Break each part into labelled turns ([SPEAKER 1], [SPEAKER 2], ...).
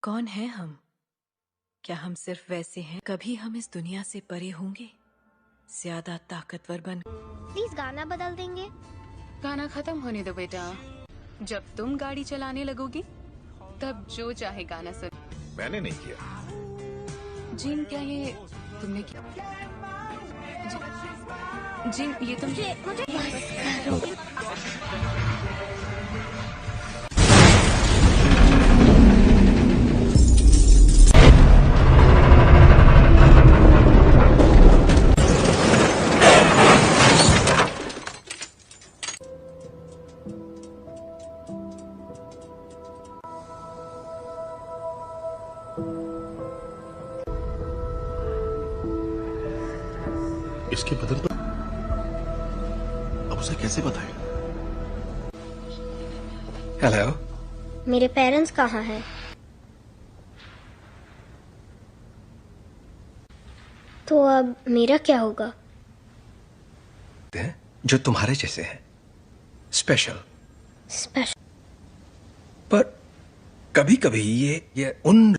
[SPEAKER 1] कौन है हम? क्या हम सिर्फ वैसे हैं? कभी हम इस दुनिया से परे होंगे, ज्यादा ताकतवर बन।
[SPEAKER 2] प्लीज गाना बदल देंगे।
[SPEAKER 3] गाना खत्म होने दो बेटा। जब तुम गाड़ी चलाने लगोगी तब जो चाहे गाना सुन।
[SPEAKER 4] मैंने नहीं किया।
[SPEAKER 3] जिन क्या ये तुमने किया? जिन ये तुम
[SPEAKER 2] मुझे
[SPEAKER 4] इसके बदन पर अब उसे कैसे बताएं?
[SPEAKER 5] हेलो,
[SPEAKER 2] मेरे पेरेंट्स कहाँ हैं? तो अब मेरा क्या होगा?
[SPEAKER 5] जो तुम्हारे जैसे हैं, स्पेशल। पर कभी कभी ये उन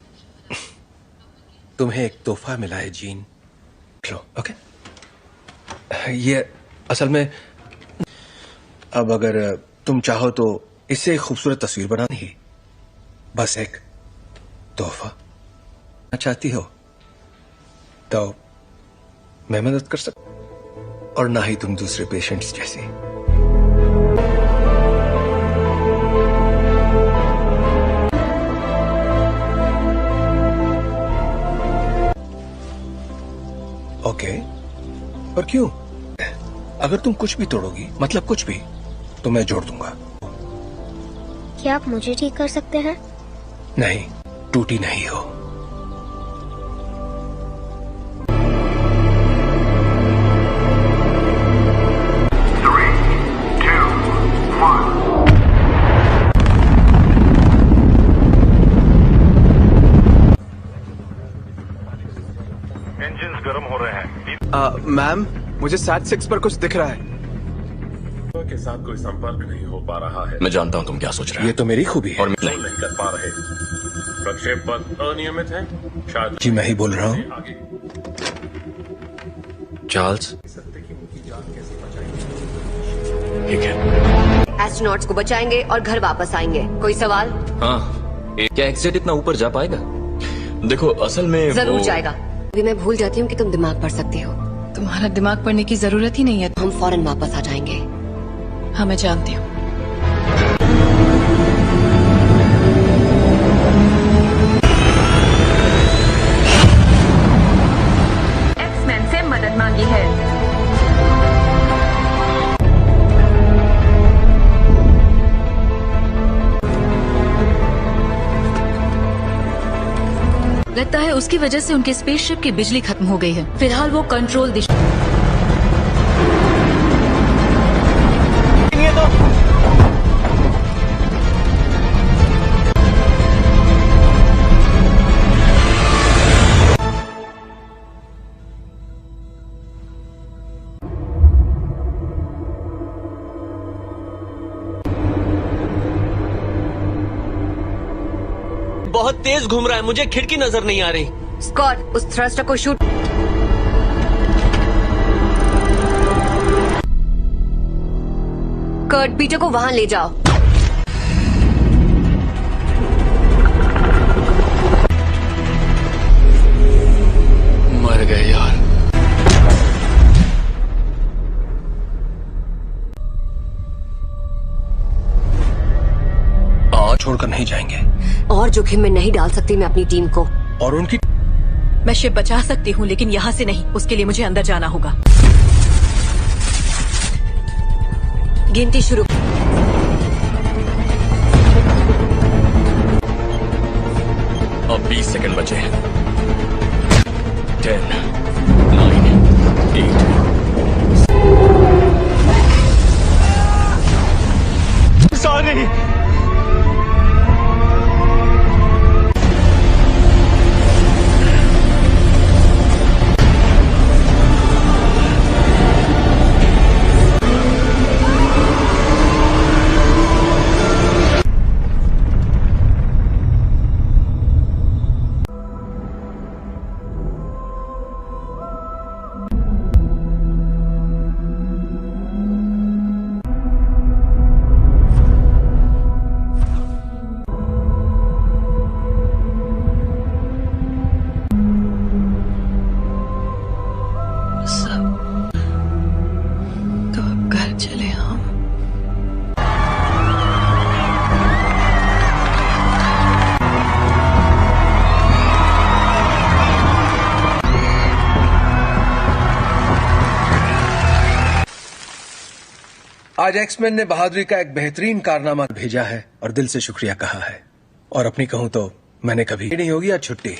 [SPEAKER 5] तुम्हें एक तोहफा मिला है जीन, लो। ओके, ये असल में अब अगर तुम चाहो तो इससे एक खूबसूरत तस्वीर बनानी ही, बस एक तोहफा चाहती हो तो मैं मदद कर सकता, और ना ही तुम दूसरे पेशेंट्स जैसी। ओके, पर क्यों? अगर तुम कुछ भी तोड़ोगी, मतलब कुछ भी, तो मैं जोड़ दूंगा।
[SPEAKER 2] क्या आप मुझे ठीक कर सकते हैं?
[SPEAKER 5] नहीं, टूटी नहीं हो।
[SPEAKER 4] इंजन्स गर्म हो रहे हैं।
[SPEAKER 6] मैम, मुझे SAT-6 पर कुछ दिख रहा है।
[SPEAKER 4] के साथ कोई संपर्क नहीं हो पा रहा है।
[SPEAKER 7] मैं जानता हूं तुम क्या सोच रहे हो।
[SPEAKER 5] ये तो मेरी खूबी है।
[SPEAKER 7] और
[SPEAKER 4] नहीं कर पा रहे। प्रक्षेपण अनियमित है। शायद
[SPEAKER 5] जी मैं ही बोल रहा हूँ।
[SPEAKER 4] आगे
[SPEAKER 7] चार्ल्स, ठीक है।
[SPEAKER 8] एस्ट्रोनॉट्स को बचाएंगे और घर वापस आएंगे। कोई सवाल?
[SPEAKER 7] हाँ, क्या एक्सेट इतना ऊपर जा पाएगा? देखो असल में
[SPEAKER 8] जरूर जाएगा। अभी मैं भूल जाती हूँ कि तुम दिमाग पढ़ सकती हो।
[SPEAKER 1] तुम्हारा दिमाग पढ़ने की जरूरत ही नहीं है।
[SPEAKER 8] हम फौरन वापस आ जाएंगे।
[SPEAKER 1] हाँ, मैं जानती हूँ।
[SPEAKER 3] एक्समैन से मदद मांगी है।
[SPEAKER 1] लगता है उसकी वजह से उनके स्पेसशिप की बिजली खत्म हो गई है। फिलहाल वो कंट्रोल दिशा।
[SPEAKER 9] बहुत तेज घूम रहा है, मुझे खिड़की नजर नहीं आ रही।
[SPEAKER 8] स्कॉट, उस थ्रस्टर को शूट। कर्ट, पीटर को वहां ले जाओ।
[SPEAKER 7] मर गए यार।
[SPEAKER 5] छोड़कर नहीं जाएंगे।
[SPEAKER 8] और जोखिम में नहीं डाल सकती मैं अपनी टीम को।
[SPEAKER 5] और उनकी
[SPEAKER 1] मैं शिप बचा सकती हूँ, लेकिन यहाँ से नहीं। उसके लिए मुझे अंदर जाना होगा।
[SPEAKER 8] गिनती शुरू।
[SPEAKER 7] अब 20 सेकंड बचे हैं। 10, 9, 8।
[SPEAKER 9] सॉरी।
[SPEAKER 5] आज एक्समैन ने बहादुरी का एक बेहतरीन कारनामा भेजा है और दिल से शुक्रिया कहा है। और अपनी कहूं तो मैंने कभी नहीं होगी आज छुट्टी।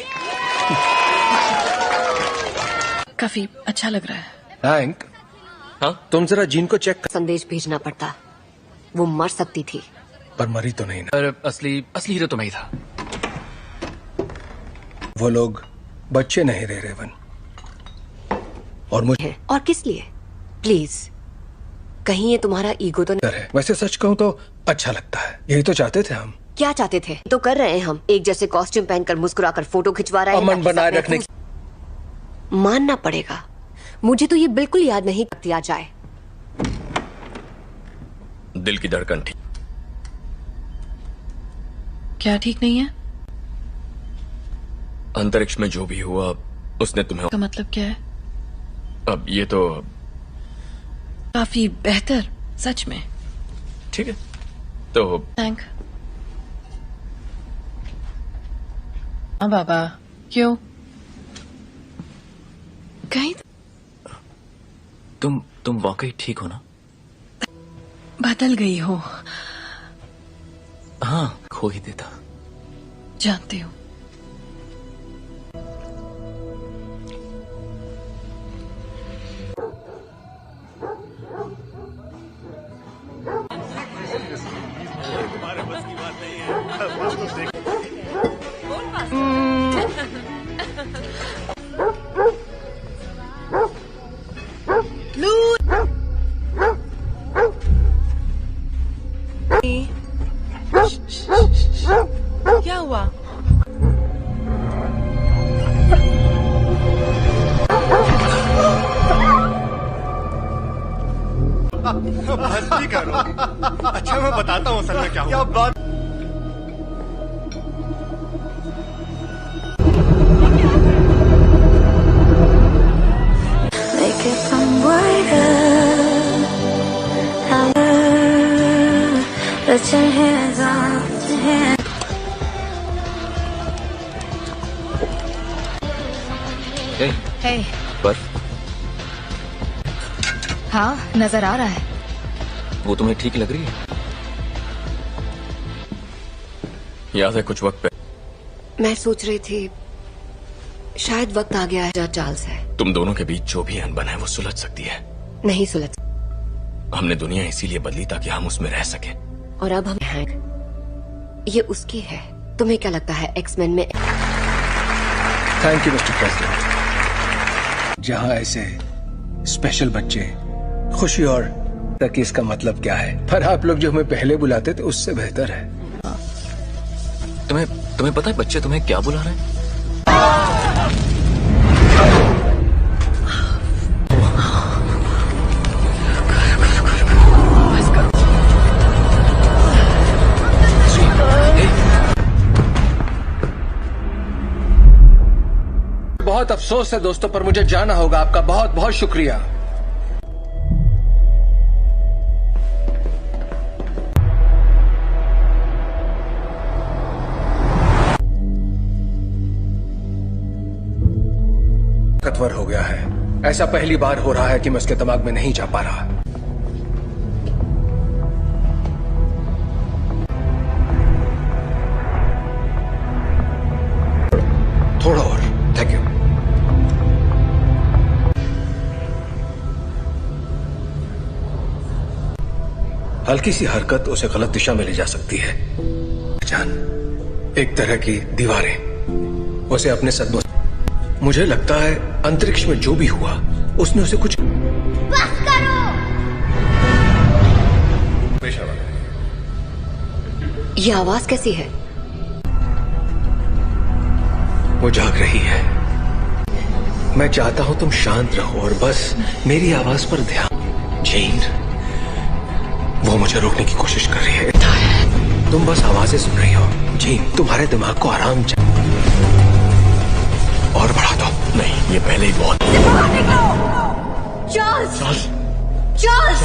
[SPEAKER 1] काफी अच्छा लग रहा है।
[SPEAKER 5] थैंक।
[SPEAKER 7] हाँ?
[SPEAKER 5] तुम जरा जीन को चेक कर।
[SPEAKER 8] संदेश भेजना पड़ता, वो मर सकती थी।
[SPEAKER 5] पर मरी तो नहीं ना।
[SPEAKER 7] पर असली हीरो तो मैं ही था।
[SPEAKER 5] वो लोग बच्चे नहीं रहे रेवन। और मुझे
[SPEAKER 8] और किस लिए? प्लीज, कहीं ये तुम्हारा ईगो तो नहीं?
[SPEAKER 5] है। वैसे सच कहूं तो अच्छा लगता है। यही तो चाहते थे हम।
[SPEAKER 8] क्या चाहते थे तो कर रहे हैं हम। एक जैसे कॉस्ट्यूम पहनकर मुस्कुराकर फोटो खिंचवा रहे हैं।
[SPEAKER 5] अमन बनाए रखने
[SPEAKER 8] मानना पड़ेगा, मुझे तो ये बिल्कुल याद नहीं दिया जाए।
[SPEAKER 7] दिल की धड़कन ठीक।
[SPEAKER 1] क्या ठीक नहीं है?
[SPEAKER 7] अंतरिक्ष में जो भी हुआ उसने तुम्हें।
[SPEAKER 1] का मतलब क्या है?
[SPEAKER 7] अब ये तो
[SPEAKER 1] काफी बेहतर, सच में।
[SPEAKER 7] ठीक है तो
[SPEAKER 1] थैंक। हाँ बाबा, क्यों? कहीं
[SPEAKER 7] तुम वाकई ठीक हो ना?
[SPEAKER 1] बदल गई हो।
[SPEAKER 7] हाँ, खो ही देता।
[SPEAKER 1] जानती हूँ। क्या हुआ?
[SPEAKER 10] हंसी करो। अच्छा मैं बताता हूँ असल में क्या हुआ। बात
[SPEAKER 3] हे,
[SPEAKER 7] बर्फ
[SPEAKER 3] हाँ नजर आ रहा है।
[SPEAKER 7] वो तुम्हें ठीक लग रही है? याद है कुछ वक्त पे
[SPEAKER 8] मैं सोच रही थी शायद वक्त आ गया है। चार्ल्स है,
[SPEAKER 7] तुम दोनों के बीच जो भी अनबन है वो सुलझ सकती है।
[SPEAKER 8] नहीं सुलझ।
[SPEAKER 7] हमने दुनिया इसीलिए बदली ताकि हम उसमें रह सके।
[SPEAKER 8] और अब हम हैं। ये उसकी है। तुम्हें क्या लगता है एक्समैन में?
[SPEAKER 5] Thank you mister president. जहां ऐसे स्पेशल बच्चे खुशी और तक इसका मतलब क्या है, पर आप लोग जो हमें पहले बुलाते थे उससे बेहतर है।
[SPEAKER 7] तुम्हें पता है बच्चे तुम्हें क्या बुला रहे हैं?
[SPEAKER 5] बहुत अफसोस है दोस्तों, पर मुझे जाना होगा। आपका बहुत बहुत शुक्रिया। ताकतवर हो गया है। ऐसा पहली बार हो रहा है कि मैं उसके दिमाग में नहीं जा पा रहा। थोड़ा और। Thank you. हल्की सी हरकत उसे गलत दिशा में ले जा सकती है। जान, एक तरह की दीवारें उसे अपने सदमों। मुझे लगता है अंतरिक्ष में जो भी हुआ उसने उसे कुछ।
[SPEAKER 2] बस करो।
[SPEAKER 8] ये आवाज कैसी है?
[SPEAKER 5] वो जाग रही है। मैं चाहता हूं तुम शांत रहो और बस मेरी आवाज पर ध्यान। जेन, वो मुझे रोकने की कोशिश कर रही है। तुम बस आवाजें सुन रही हो। जेन, तुम्हारे दिमाग को आराम और बढ़ा दो।
[SPEAKER 7] नहीं, ये पहले ही बहुत।
[SPEAKER 8] चार्ल्स! चार्ल्स!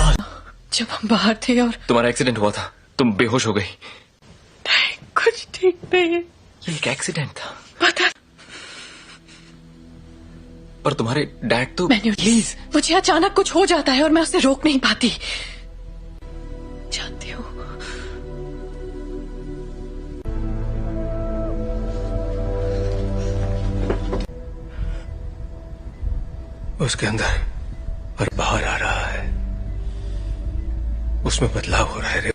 [SPEAKER 1] जब हम बाहर थे और
[SPEAKER 7] तुम्हारा एक्सीडेंट हुआ था, तुम बेहोश हो गई।
[SPEAKER 1] कुछ ठीक नहीं है।
[SPEAKER 7] ये एक एक्सीडेंट था।
[SPEAKER 1] पता।
[SPEAKER 7] पर तुम्हारे डैड तो।
[SPEAKER 1] प्लीज, मुझे अचानक कुछ हो जाता है और मैं उसे रोक नहीं पाती।
[SPEAKER 5] उसके अंदर और बाहर आ रहा है, उसमें बदलाव हो रहा है।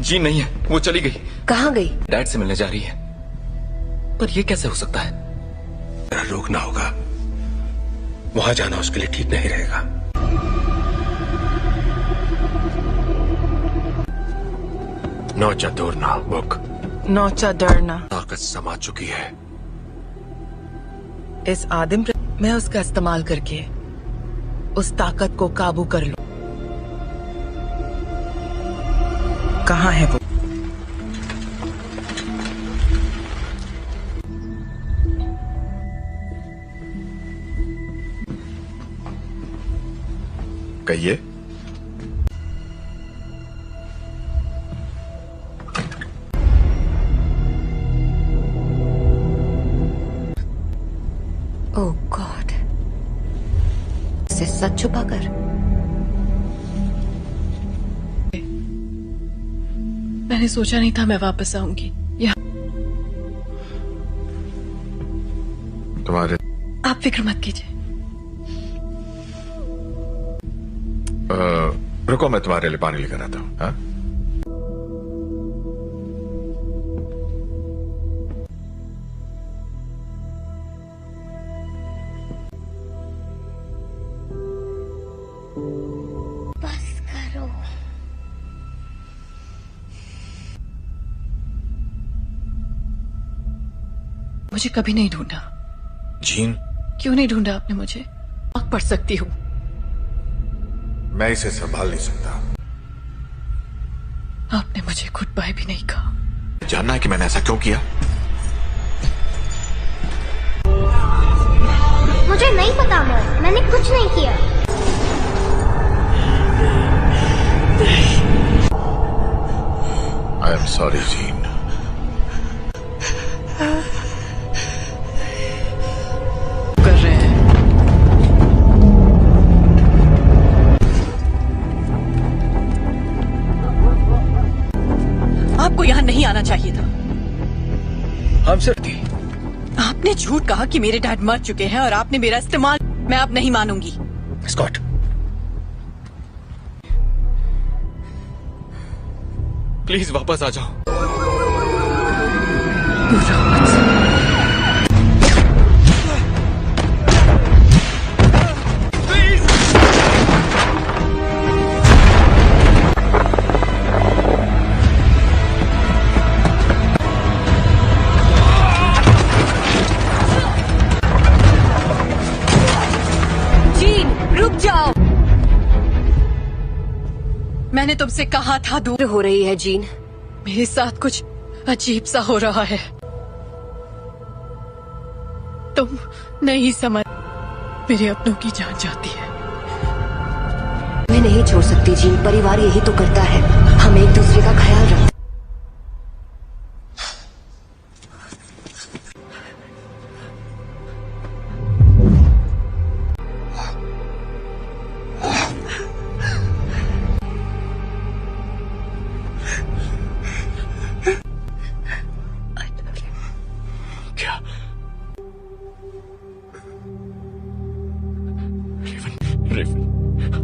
[SPEAKER 7] जी नहीं है, वो चली गई।
[SPEAKER 8] कहाँ गई?
[SPEAKER 7] डैड से मिलने जा रही है। पर ये कैसे हो सकता है?
[SPEAKER 5] रोकना होगा, वहां जाना उसके लिए ठीक नहीं रहेगा।
[SPEAKER 10] नौचा दूरना बुक
[SPEAKER 11] नौचा डरना
[SPEAKER 10] ताकत समा चुकी है।
[SPEAKER 11] इस आदिम मैं उसका इस्तेमाल करके उस ताकत को काबू कर लूं। कहाँ है वो?
[SPEAKER 10] कहिए।
[SPEAKER 8] ओह गॉड, से सच छुपाकर।
[SPEAKER 1] मैंने सोचा नहीं था मैं वापस आऊंगी।
[SPEAKER 10] तुम्हारे
[SPEAKER 1] आप फिक्र मत कीजिए।
[SPEAKER 10] रुको, मैं तुम्हारे लिए पानी लेकर आता हूँ। हाँ?
[SPEAKER 2] बस करो।
[SPEAKER 1] मुझे कभी नहीं ढूंढा।
[SPEAKER 10] जीन,
[SPEAKER 1] क्यों नहीं ढूंढा आपने मुझे? आग पढ़ सकती हूँ।
[SPEAKER 10] मैं इसे संभाल नहीं सकता।
[SPEAKER 1] आपने मुझे गुड बाय भी नहीं कहा।
[SPEAKER 10] जानना है कि मैंने ऐसा क्यों किया?
[SPEAKER 2] मुझे नहीं पता मॉम, मैंने कुछ नहीं किया।
[SPEAKER 10] I am sorry gene.
[SPEAKER 1] कर रहे हैं। आपको यहाँ नहीं आना चाहिए था।
[SPEAKER 5] हम सिर्फ थी।
[SPEAKER 1] आपने झूठ कहा कि मेरे डैड मर चुके हैं और आपने मेरा इस्तेमाल। मैं अब नहीं मानूंगी।
[SPEAKER 5] स्कॉट,
[SPEAKER 7] प्लीज वापस आ जाओ।
[SPEAKER 1] मैंने तुमसे कहा था दूर
[SPEAKER 8] हो रही है जीन।
[SPEAKER 1] मेरे साथ कुछ अजीब सा हो रहा है। तुम नहीं समझ, मेरे अपनों की जान जाती है।
[SPEAKER 8] मैं नहीं छोड़ सकती जीन, परिवार यही तो करता है। हम एक दूसरे का ख्याल रखते।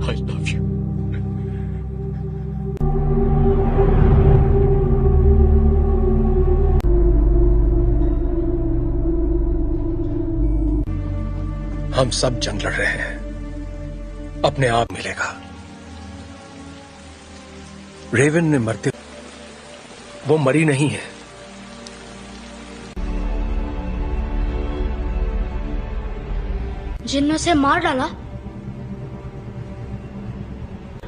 [SPEAKER 7] I love you.
[SPEAKER 5] हम सब जंग लड़ रहे हैं, अपने आप मिलेगा। रेवन ने मरते, वो मरी नहीं है।
[SPEAKER 2] जिन ने उसे मार डाला।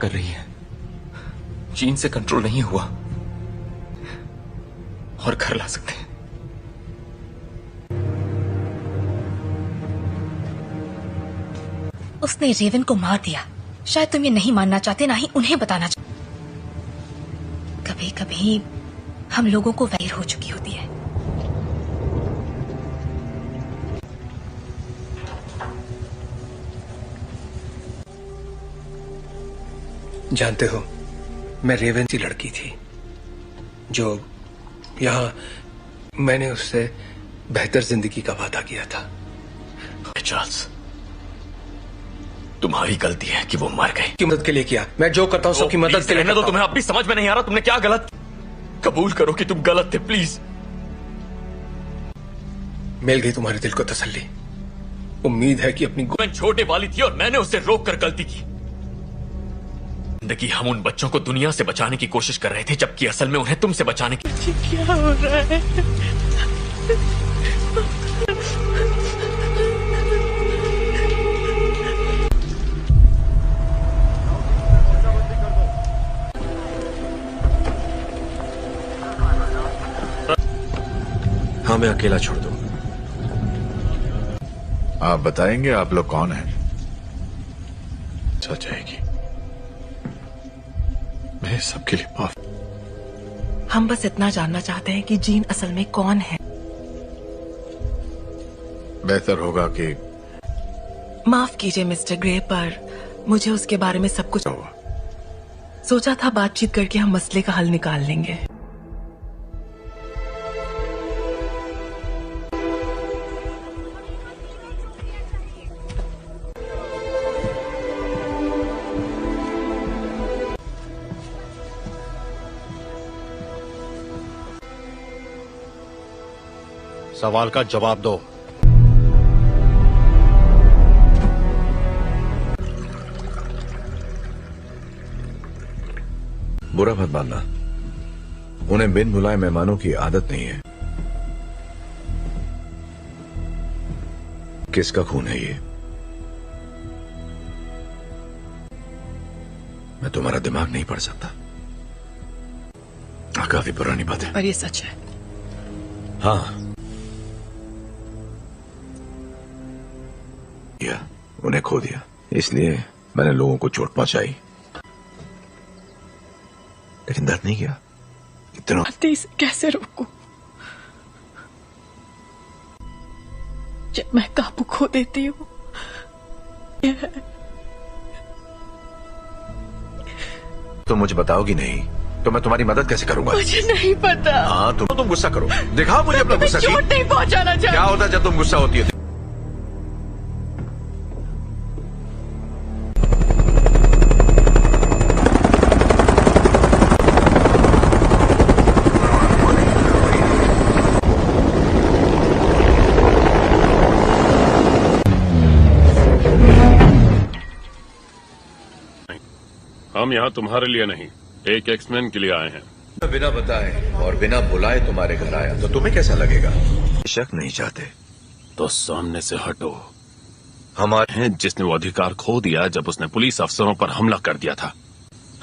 [SPEAKER 7] कर रही है, जीन से कंट्रोल नहीं हुआ और घर ला सकते हैं।
[SPEAKER 12] उसने रेवन को मार दिया। शायद तुम ये नहीं मानना चाहते, ना ही उन्हें बताना चाहते। कभी कभी हम लोगों को वैर हो चुकी होती है।
[SPEAKER 5] जानते हो, मैं रेवन सी लड़की थी जो यहाँ मैंने उससे बेहतर जिंदगी का वादा किया था।
[SPEAKER 7] चार्ल्स, तुम्हारी गलती है कि वो मर गए।
[SPEAKER 5] की मदद के लिए किया, मैं जो करता हूँ सबकी मदद के लिए
[SPEAKER 7] रहने दो। तुम्हें अब भी समझ में नहीं आ रहा तुमने क्या गलत। कबूल करो कि तुम गलत थे प्लीज।
[SPEAKER 5] मिल गई तुम्हारे दिल को तसल्ली। उम्मीद है कि अपनी
[SPEAKER 7] मैं छोटे वाली थी और मैंने उसे रोक कर गलती की। जिंदगी हम उन बच्चों को दुनिया से बचाने की कोशिश कर रहे थे, जबकि असल में उन्हें तुमसे बचाने की।
[SPEAKER 11] क्या हो रहा है?
[SPEAKER 5] हाँ, मैं अकेला छोड़ दूं।
[SPEAKER 10] आप बताएंगे आप लोग कौन हैं? सच आएगी। मैं सबके लिए माफ।
[SPEAKER 11] हम बस इतना जानना चाहते हैं कि जीन असल में कौन है।
[SPEAKER 10] बेहतर होगा कि
[SPEAKER 11] माफ कीजिए मिस्टर ग्रे, पर मुझे उसके बारे में सब कुछ सोचा था। बातचीत करके हम मसले का हल निकाल लेंगे।
[SPEAKER 10] सवाल का जवाब दो।
[SPEAKER 13] बुरा मत मानना, उन्हें बिन बुलाए मेहमानों की आदत नहीं है। किसका खून है ये? मैं तुम्हारा दिमाग नहीं पढ़ सकता। काफी पुरानी बात है,
[SPEAKER 11] पर ये सच है।
[SPEAKER 13] हाँ, उन्हें खो दिया, इसलिए मैंने लोगों को चोट पहुंचाई, लेकिन दर्द नहीं किया। इतना
[SPEAKER 11] इसे कैसे रोकूं? जब मैं काबू खो देती हूँ।
[SPEAKER 13] तो मुझे बताओगी नहीं तो मैं तुम्हारी मदद कैसे करूंगा?
[SPEAKER 11] मुझे नहीं पता।
[SPEAKER 13] हाँ, तुम गुस्सा करो, दिखाओ मुझे अपना गुस्सा।
[SPEAKER 11] चोट नहीं पहुंचाना चाहिए।
[SPEAKER 13] क्या होता है जब तुम गुस्सा होती है?
[SPEAKER 4] हम यहाँ तुम्हारे लिए नहीं, एक एक्समैन के लिए आए हैं।
[SPEAKER 13] बिना बताए और बिना बुलाए तुम्हारे घर आया तो तुम्हें कैसा लगेगा? शक नहीं चाहते
[SPEAKER 4] तो सामने से हटो।
[SPEAKER 13] हमारे
[SPEAKER 4] हैं जिसने वो अधिकार खो दिया जब उसने पुलिस अफसरों पर हमला कर दिया था।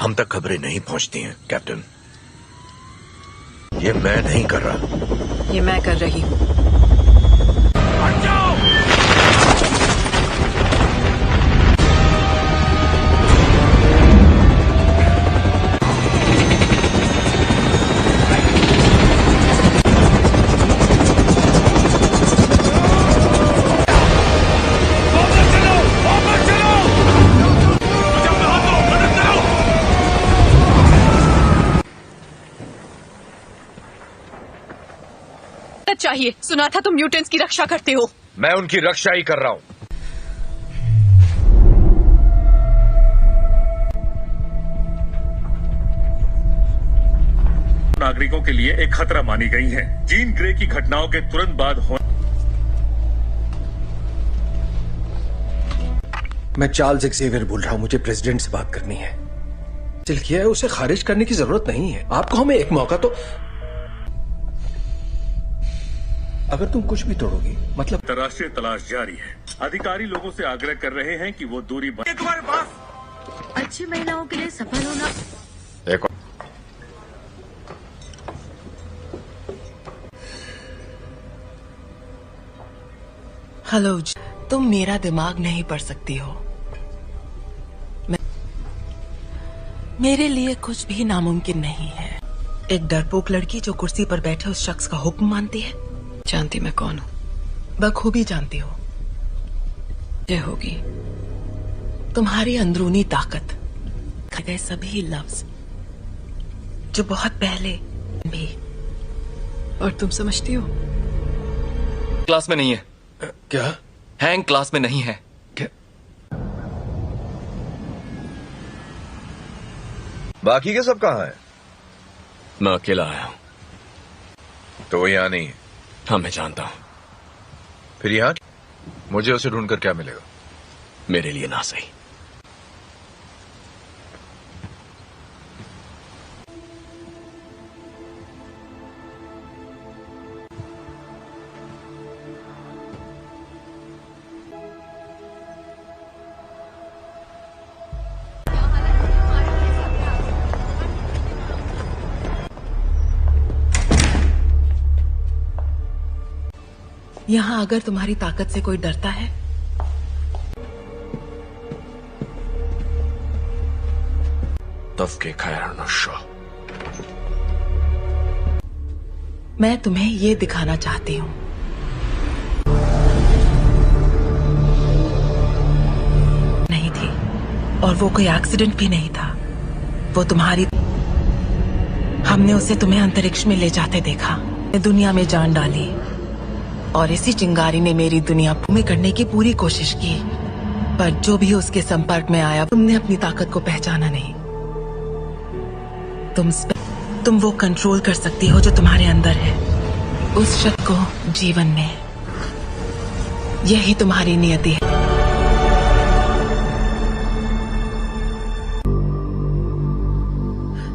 [SPEAKER 13] हम तक खबरें नहीं पहुंचती हैं कैप्टन। ये मैं नहीं कर रहा,
[SPEAKER 1] ये मैं कर रही हूँ। चाहिए, सुना था तुम म्यूटेंट्स की रक्षा करते हो।
[SPEAKER 13] मैं उनकी रक्षा ही कर रहा हूं।
[SPEAKER 14] नागरिकों के लिए एक खतरा मानी गई हैं। जीन ग्रे की घटनाओं के तुरंत बाद
[SPEAKER 5] मैं चार्ल्स एक्सेवियर बोल रहा हूं, मुझे प्रेसिडेंट से बात करनी है। दिल किया है, उसे खारिज करने की जरूरत नहीं है। आपको हमें एक मौका तो। अगर तुम कुछ भी तोड़ोगी मतलब।
[SPEAKER 14] अंतर्राष्ट्रीय तलाश जारी है। अधिकारी लोगों से आग्रह कर रहे हैं कि वो दूरी तुम्हारे पास
[SPEAKER 2] अच्छी महिलाओं के लिए सफल होना।
[SPEAKER 10] एक
[SPEAKER 11] हेलो, तुम मेरा दिमाग नहीं पढ़ सकती हो। मेरे लिए कुछ भी नामुमकिन नहीं है। एक डरपोक लड़की जो कुर्सी पर बैठे उस शख्स का हुक्म मानती है।
[SPEAKER 1] जानती मैं कौन हूँ?
[SPEAKER 11] बखूबी जानती हो।
[SPEAKER 1] ये होगी
[SPEAKER 11] तुम्हारी अंदरूनी ताकत, गए सभी लफ्ज जो बहुत पहले भी।
[SPEAKER 1] और तुम समझती हो?
[SPEAKER 7] क्लास में नहीं है।
[SPEAKER 5] क्या?
[SPEAKER 7] हैंग क्लास में नहीं है।
[SPEAKER 13] बाकी के सब कहाँ हैं?
[SPEAKER 7] मैं अकेला आया हूं।
[SPEAKER 13] तो वो यहाँ नहीं है?
[SPEAKER 7] हाँ, मैं जानता हूं।
[SPEAKER 13] फिर यहाँ मुझे उसे ढूंढकर क्या मिलेगा?
[SPEAKER 7] मेरे लिए ना सही।
[SPEAKER 11] यहाँ अगर तुम्हारी ताकत से कोई डरता है
[SPEAKER 7] तब खैर नशा।
[SPEAKER 11] मैं तुम्हें ये दिखाना चाहती हूँ। नहीं थी, और वो कोई एक्सीडेंट भी नहीं था। वो तुम्हारी, हमने उसे तुम्हें अंतरिक्ष में ले जाते देखा, दुनिया में जान डाली, और इसी चिंगारी ने मेरी दुनिया में करने की पूरी कोशिश की। पर जो भी उसके संपर्क में आया, तुमने अपनी ताकत को पहचाना नहीं। तुम वो कंट्रोल कर सकती हो जो तुम्हारे अंदर है, उस शक्ति को जीवन में। यही तुम्हारी नियति है।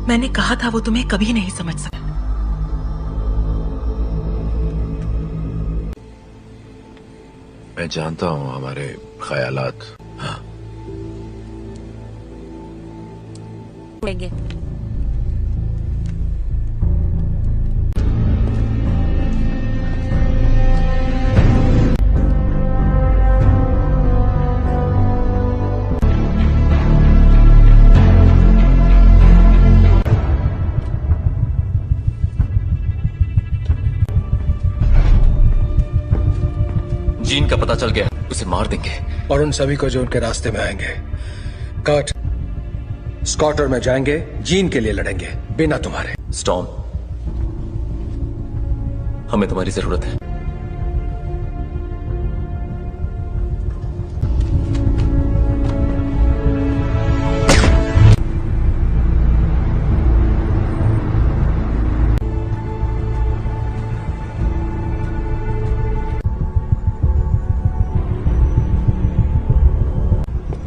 [SPEAKER 11] मैंने कहा था वो तुम्हें कभी नहीं समझ सका।
[SPEAKER 13] मैं जानता हूं हमारे ख्यालात। हाँ,
[SPEAKER 7] जीन का पता चल गया, उसे मार देंगे।
[SPEAKER 5] और उन सभी को जो उनके रास्ते में आएंगे। कर्ट, स्कॉट और मैं जाएंगे, जीन के लिए लड़ेंगे, बिना तुम्हारे।
[SPEAKER 7] स्टॉर्म, हमें तुम्हारी जरूरत है।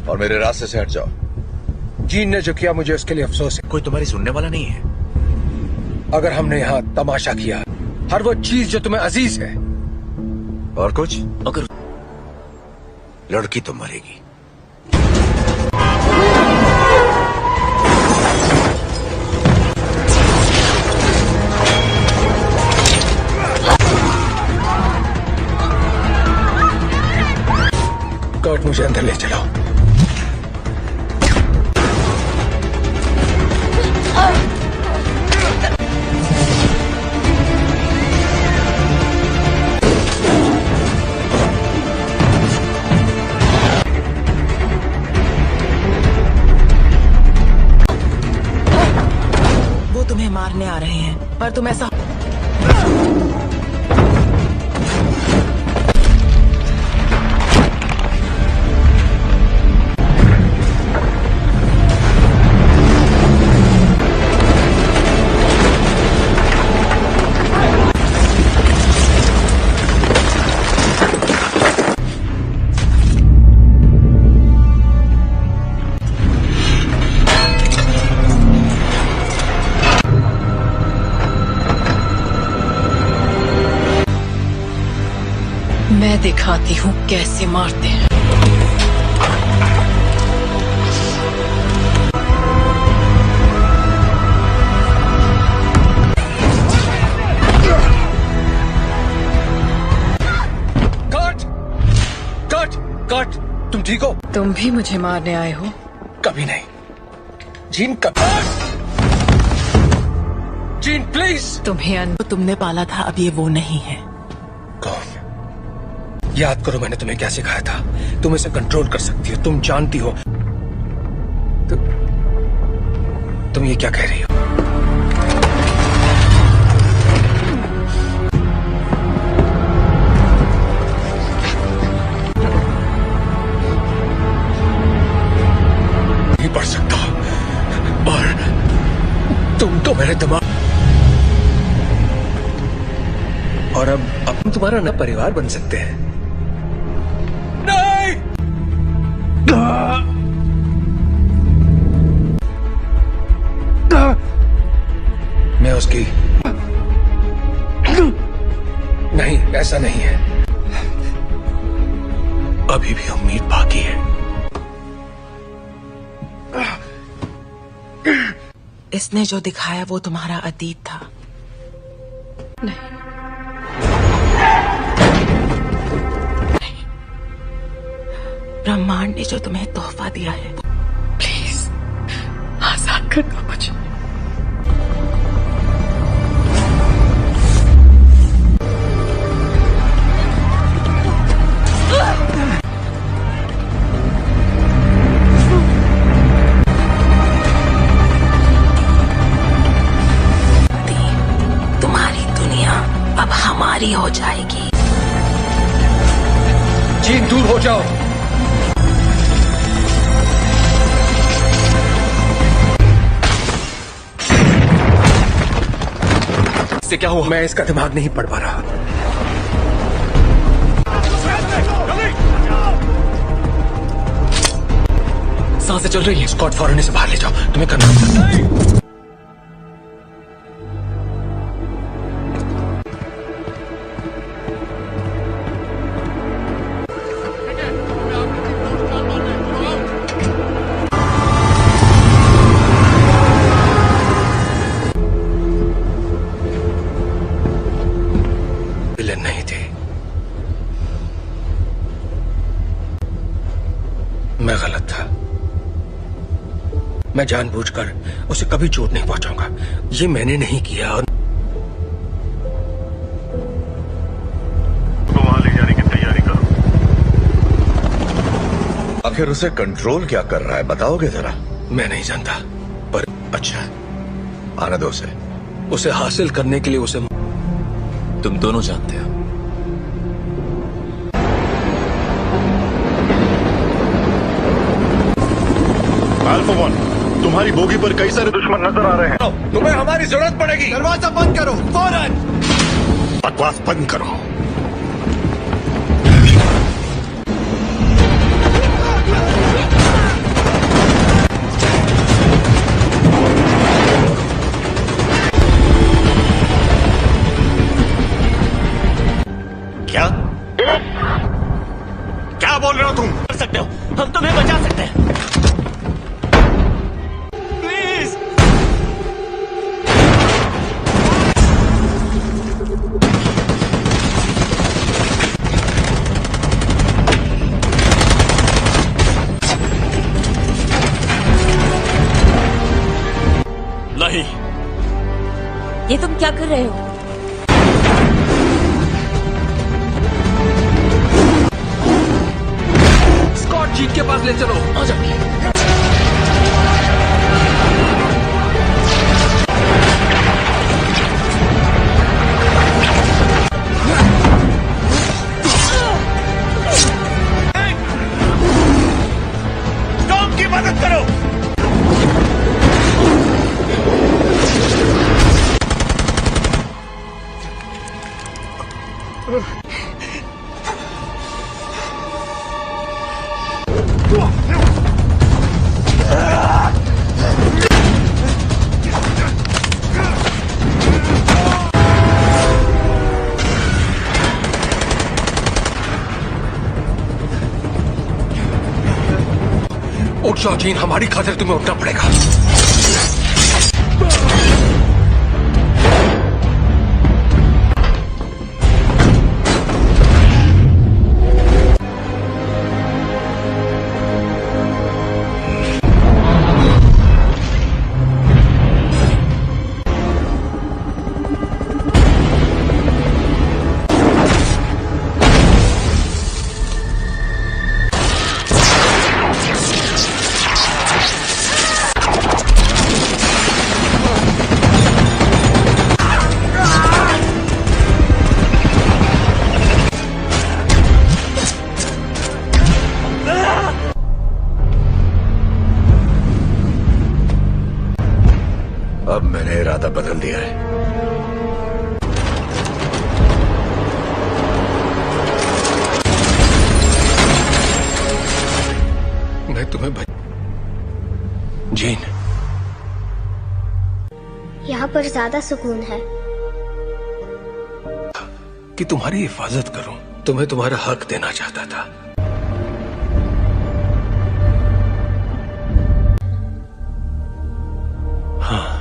[SPEAKER 13] और मेरे रास्ते से हट जाओ।
[SPEAKER 5] जीन ने जो किया मुझे उसके लिए अफसोस है।
[SPEAKER 13] कोई तुम्हारी सुनने वाला नहीं है।
[SPEAKER 5] अगर हमने यहाँ तमाशा किया, हर वो चीज जो तुम्हें अजीज है,
[SPEAKER 13] और कुछ,
[SPEAKER 7] अगर
[SPEAKER 13] लड़की तो मरेगी।
[SPEAKER 5] कर्ट, मुझे अंदर ले चलो।
[SPEAKER 11] वो तुम्हें मारने आ रहे हैं, पर तुम ऐसा
[SPEAKER 1] मैं दिखाती हूँ कैसे मारते हैं।
[SPEAKER 5] कट! कट! कट! तुम ठीक हो?
[SPEAKER 1] तुम भी मुझे मारने आए हो?
[SPEAKER 5] कभी नहीं। Gene, gene please.
[SPEAKER 11] तुम्हें तुमने पाला था, अब ये वो नहीं है।
[SPEAKER 5] कौन? याद करो मैंने तुम्हें क्या सिखाया था। तुम इसे कंट्रोल कर सकती हो, तुम जानती हो। तुम ये क्या कह रही हो? नहीं पढ़ सकता, और हमारा न परिवार बन सकते हैं। नहीं! मैं उसकी नहीं, ऐसा नहीं है। अभी भी उम्मीद बाकी है।
[SPEAKER 11] इसने जो दिखाया वो तुम्हारा अतीत था।
[SPEAKER 1] नहीं,
[SPEAKER 11] ब्रह्मांड ने जो तुम्हें तोहफा दिया है,
[SPEAKER 1] प्लीज आजाद कर दो मुझे।
[SPEAKER 11] तुम्हारी दुनिया अब हमारी हो जाएगी।
[SPEAKER 5] जीन, दूर हो जाओ।
[SPEAKER 7] इससे क्या हुआ?
[SPEAKER 5] मैं इसका दिमाग नहीं पढ़ पा रहा।
[SPEAKER 7] सांसें चल रही है।
[SPEAKER 5] स्कॉट, फौरन इसे बाहर ले जाओ। तुम्हें करना होगा। विलेन नहीं थे, मैं गलत था। मैं जानबूझकर उसे कभी चोट नहीं पहुंचाऊंगा। ये मैंने नहीं किया। और
[SPEAKER 10] तो वहां ले जाने की तैयारी करो।
[SPEAKER 13] आखिर उसे कंट्रोल क्या कर रहा है, बताओगे जरा?
[SPEAKER 5] मैं नहीं जानता, पर
[SPEAKER 13] अच्छा, आने दो उसे।
[SPEAKER 5] उसे हासिल करने के लिए उसे
[SPEAKER 7] तुम दोनों जानते हो।
[SPEAKER 10] अल्फा वन, तुम्हारी बोगी पर कई सारे दुश्मन नजर आ रहे हैं।
[SPEAKER 5] तुम्हें हमारी जरूरत पड़ेगी।
[SPEAKER 10] दरवाजा बंद करो फौरन। बकवास बंद करो। क्या क्या बोल रहे हो तुम?
[SPEAKER 9] कर सकते हो, हम तुम्हें बचा सकते हैं। प्लीज। नहीं,
[SPEAKER 12] ये तुम क्या कर रहे हो?
[SPEAKER 5] स्कॉट, जीन के पास ले चलो।
[SPEAKER 7] आ जाओ।
[SPEAKER 10] टॉम की मदद करो।
[SPEAKER 5] उठ जाओ जीन, हमारी खातिर तुम्हें उठना पड़ेगा।
[SPEAKER 13] अब मैंने इरादा बदल दिया है।
[SPEAKER 5] तुम्हें जीन,
[SPEAKER 2] यहाँ पर ज्यादा सुकून है।
[SPEAKER 5] कि तुम्हारी हिफाजत करूं, तुम्हें तुम्हारा हक देना चाहता था। हाँ,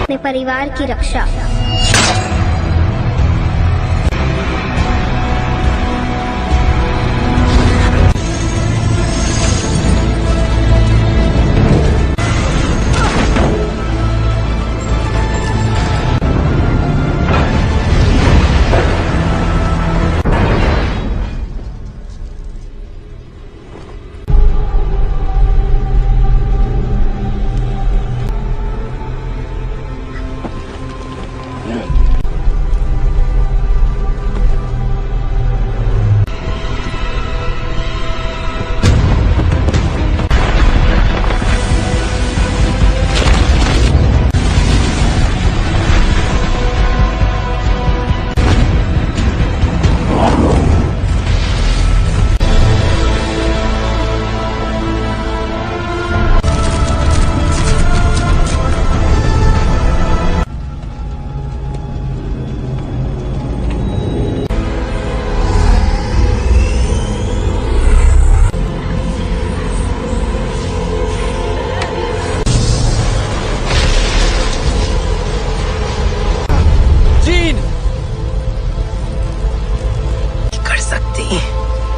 [SPEAKER 2] अपने परिवार की रक्षा।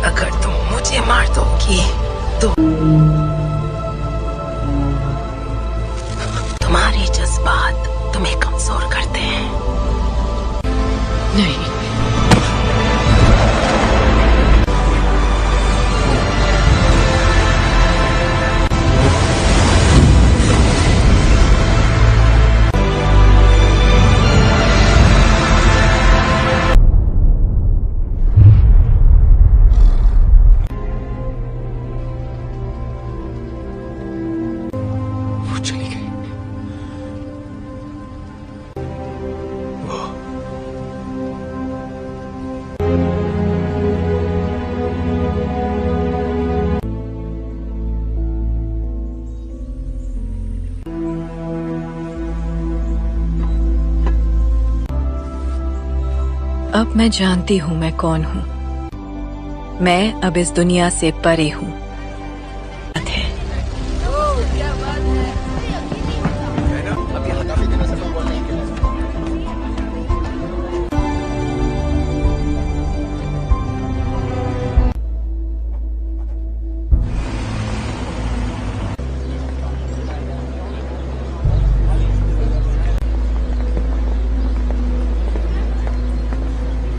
[SPEAKER 11] अगर तुम मुझे मार दोगी तो तुम्हारे जज्बात तुम्हें कमजोर करते हैं।
[SPEAKER 1] नहीं, अब मैं जानती हूँ मैं कौन हूँ। मैं अब इस दुनिया से परे हूँ।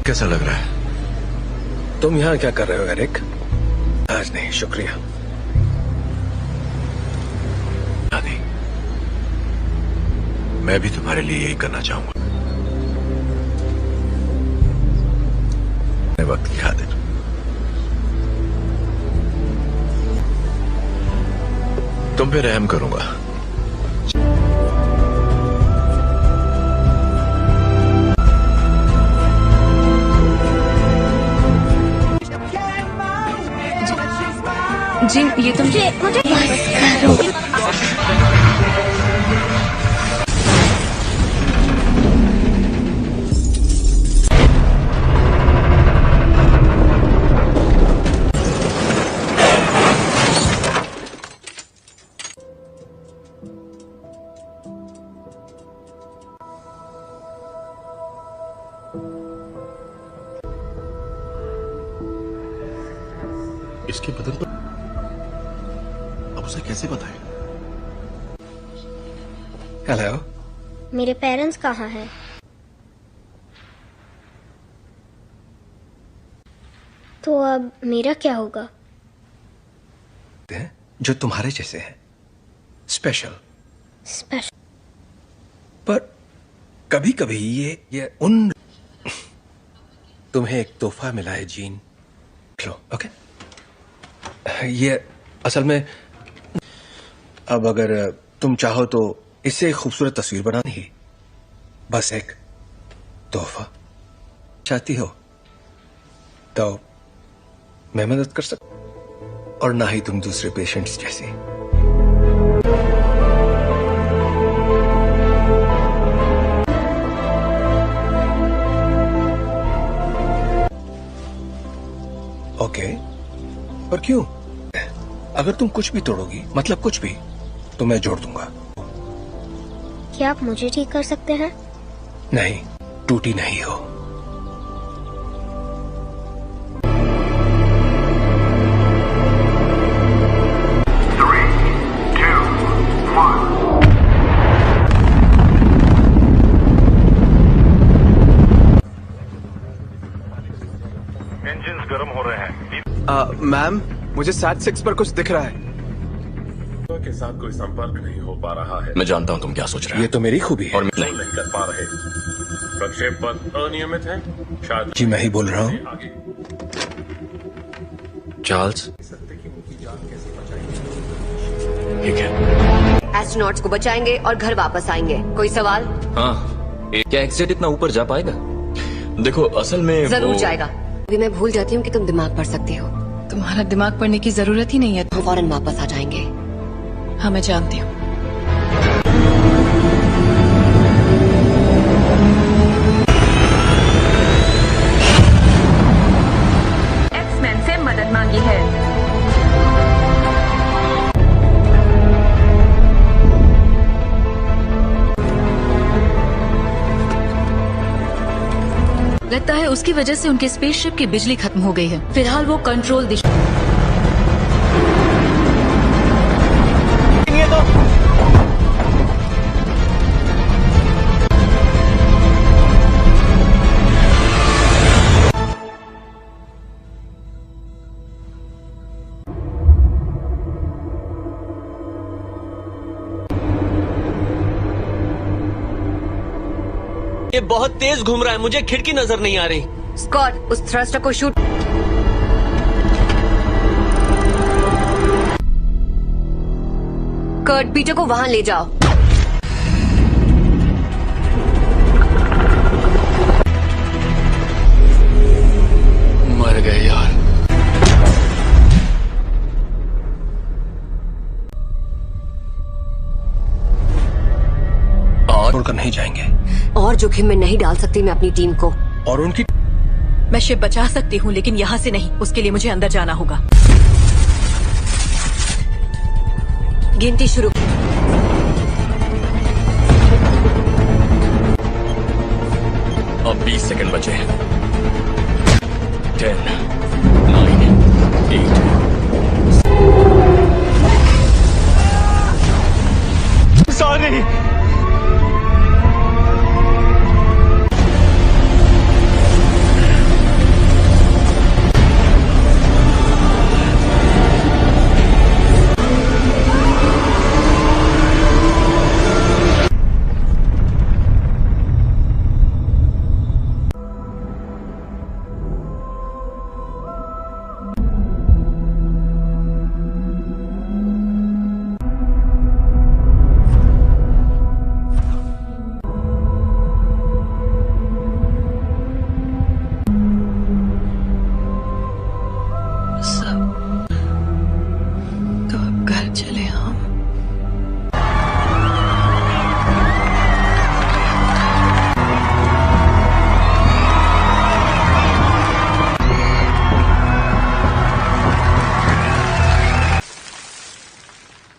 [SPEAKER 5] कैसा लग रहा है? तुम यहाँ क्या कर रहे हो एरिक? आज नहीं, शुक्रिया।
[SPEAKER 13] आदि, मैं भी तुम्हारे लिए यही करना चाहूंगा। वक्त की खातिर तुम पे रहम करूंगा।
[SPEAKER 3] जिन, ये तुम
[SPEAKER 2] मुझे
[SPEAKER 10] इसके बदन पर अब उसे कैसे पता है?
[SPEAKER 5] हेलो,
[SPEAKER 2] मेरे पेरेंट्स कहाँ हैं? तो अब मेरा क्या होगा?
[SPEAKER 5] जो तुम्हारे जैसे हैं, स्पेशल। पर कभी कभी ये उन तुम्हें एक तोहफा मिला है जीन, लो। ओके, ये असल में अब अगर तुम चाहो तो इससे एक खूबसूरत तस्वीर बनानी है। बस एक तोहफा चाहती हो तो मैं मदद कर सकता, और ना ही तुम दूसरे पेशेंट्स जैसी। ओके, पर क्यों? अगर तुम कुछ भी तोड़ोगी, मतलब कुछ भी, तो मैं जोड़ दूंगा।
[SPEAKER 2] क्या आप मुझे ठीक कर सकते हैं?
[SPEAKER 5] नहीं, टूटी नहीं हो।
[SPEAKER 14] इंजन्स गर्म हो रहे हैं।
[SPEAKER 6] मैम, मुझे SAT-6 पर कुछ दिख रहा है।
[SPEAKER 14] के साथ कोई संपर्क नहीं हो पा रहा है।
[SPEAKER 7] मैं जानता हूं तुम क्या सोच रहे हो।
[SPEAKER 5] ये तो मेरी खूबी है।
[SPEAKER 7] और
[SPEAKER 14] नहीं कर पा रहे। प्रक्षेप पथ अनियमित है। शायद
[SPEAKER 5] जी मैं ही बोल रहा हूँ।
[SPEAKER 7] चार्ल्स, ठीक है।
[SPEAKER 8] एस्ट्रोनॉट्स को बचाएंगे और घर वापस आएंगे। कोई सवाल?
[SPEAKER 7] हाँ, क्या एक्सेट इतना ऊपर जा पाएगा? देखो असल में
[SPEAKER 8] जरूर जाएगा। अभी मैं भूल जाती हूँ कि तुम दिमाग पढ़ सकती हो।
[SPEAKER 1] तुम्हारा दिमाग पढ़ने की जरूरत ही नहीं है।
[SPEAKER 8] हम फौरन वापस आ जाएंगे।
[SPEAKER 1] हाँ, मैं जानती हूँ।
[SPEAKER 15] एक्समैन से मदद मांगी है।
[SPEAKER 1] लगता है उसकी वजह से उनके स्पेसशिप की बिजली खत्म हो गई है। फिलहाल वो कंट्रोल दिशा
[SPEAKER 9] ये बहुत तेज घूम रहा है, मुझे खिड़की नजर नहीं आ रही।
[SPEAKER 8] स्कॉट, उस थ्रस्टर को शूट। कर्ट, पीटर को वहां ले जाओ।
[SPEAKER 7] मर गए यार।
[SPEAKER 5] छोड़कर नहीं जाएंगे।
[SPEAKER 8] और जोखिम में नहीं डाल सकती मैं अपनी टीम को।
[SPEAKER 5] और उनकी
[SPEAKER 1] मैं शिप बचा सकती हूँ, लेकिन यहाँ से नहीं। उसके लिए मुझे अंदर जाना होगा।
[SPEAKER 8] गिनती शुरू।
[SPEAKER 7] अब 20 सेकंड बचे। 10, 9, 8।
[SPEAKER 9] सॉरी।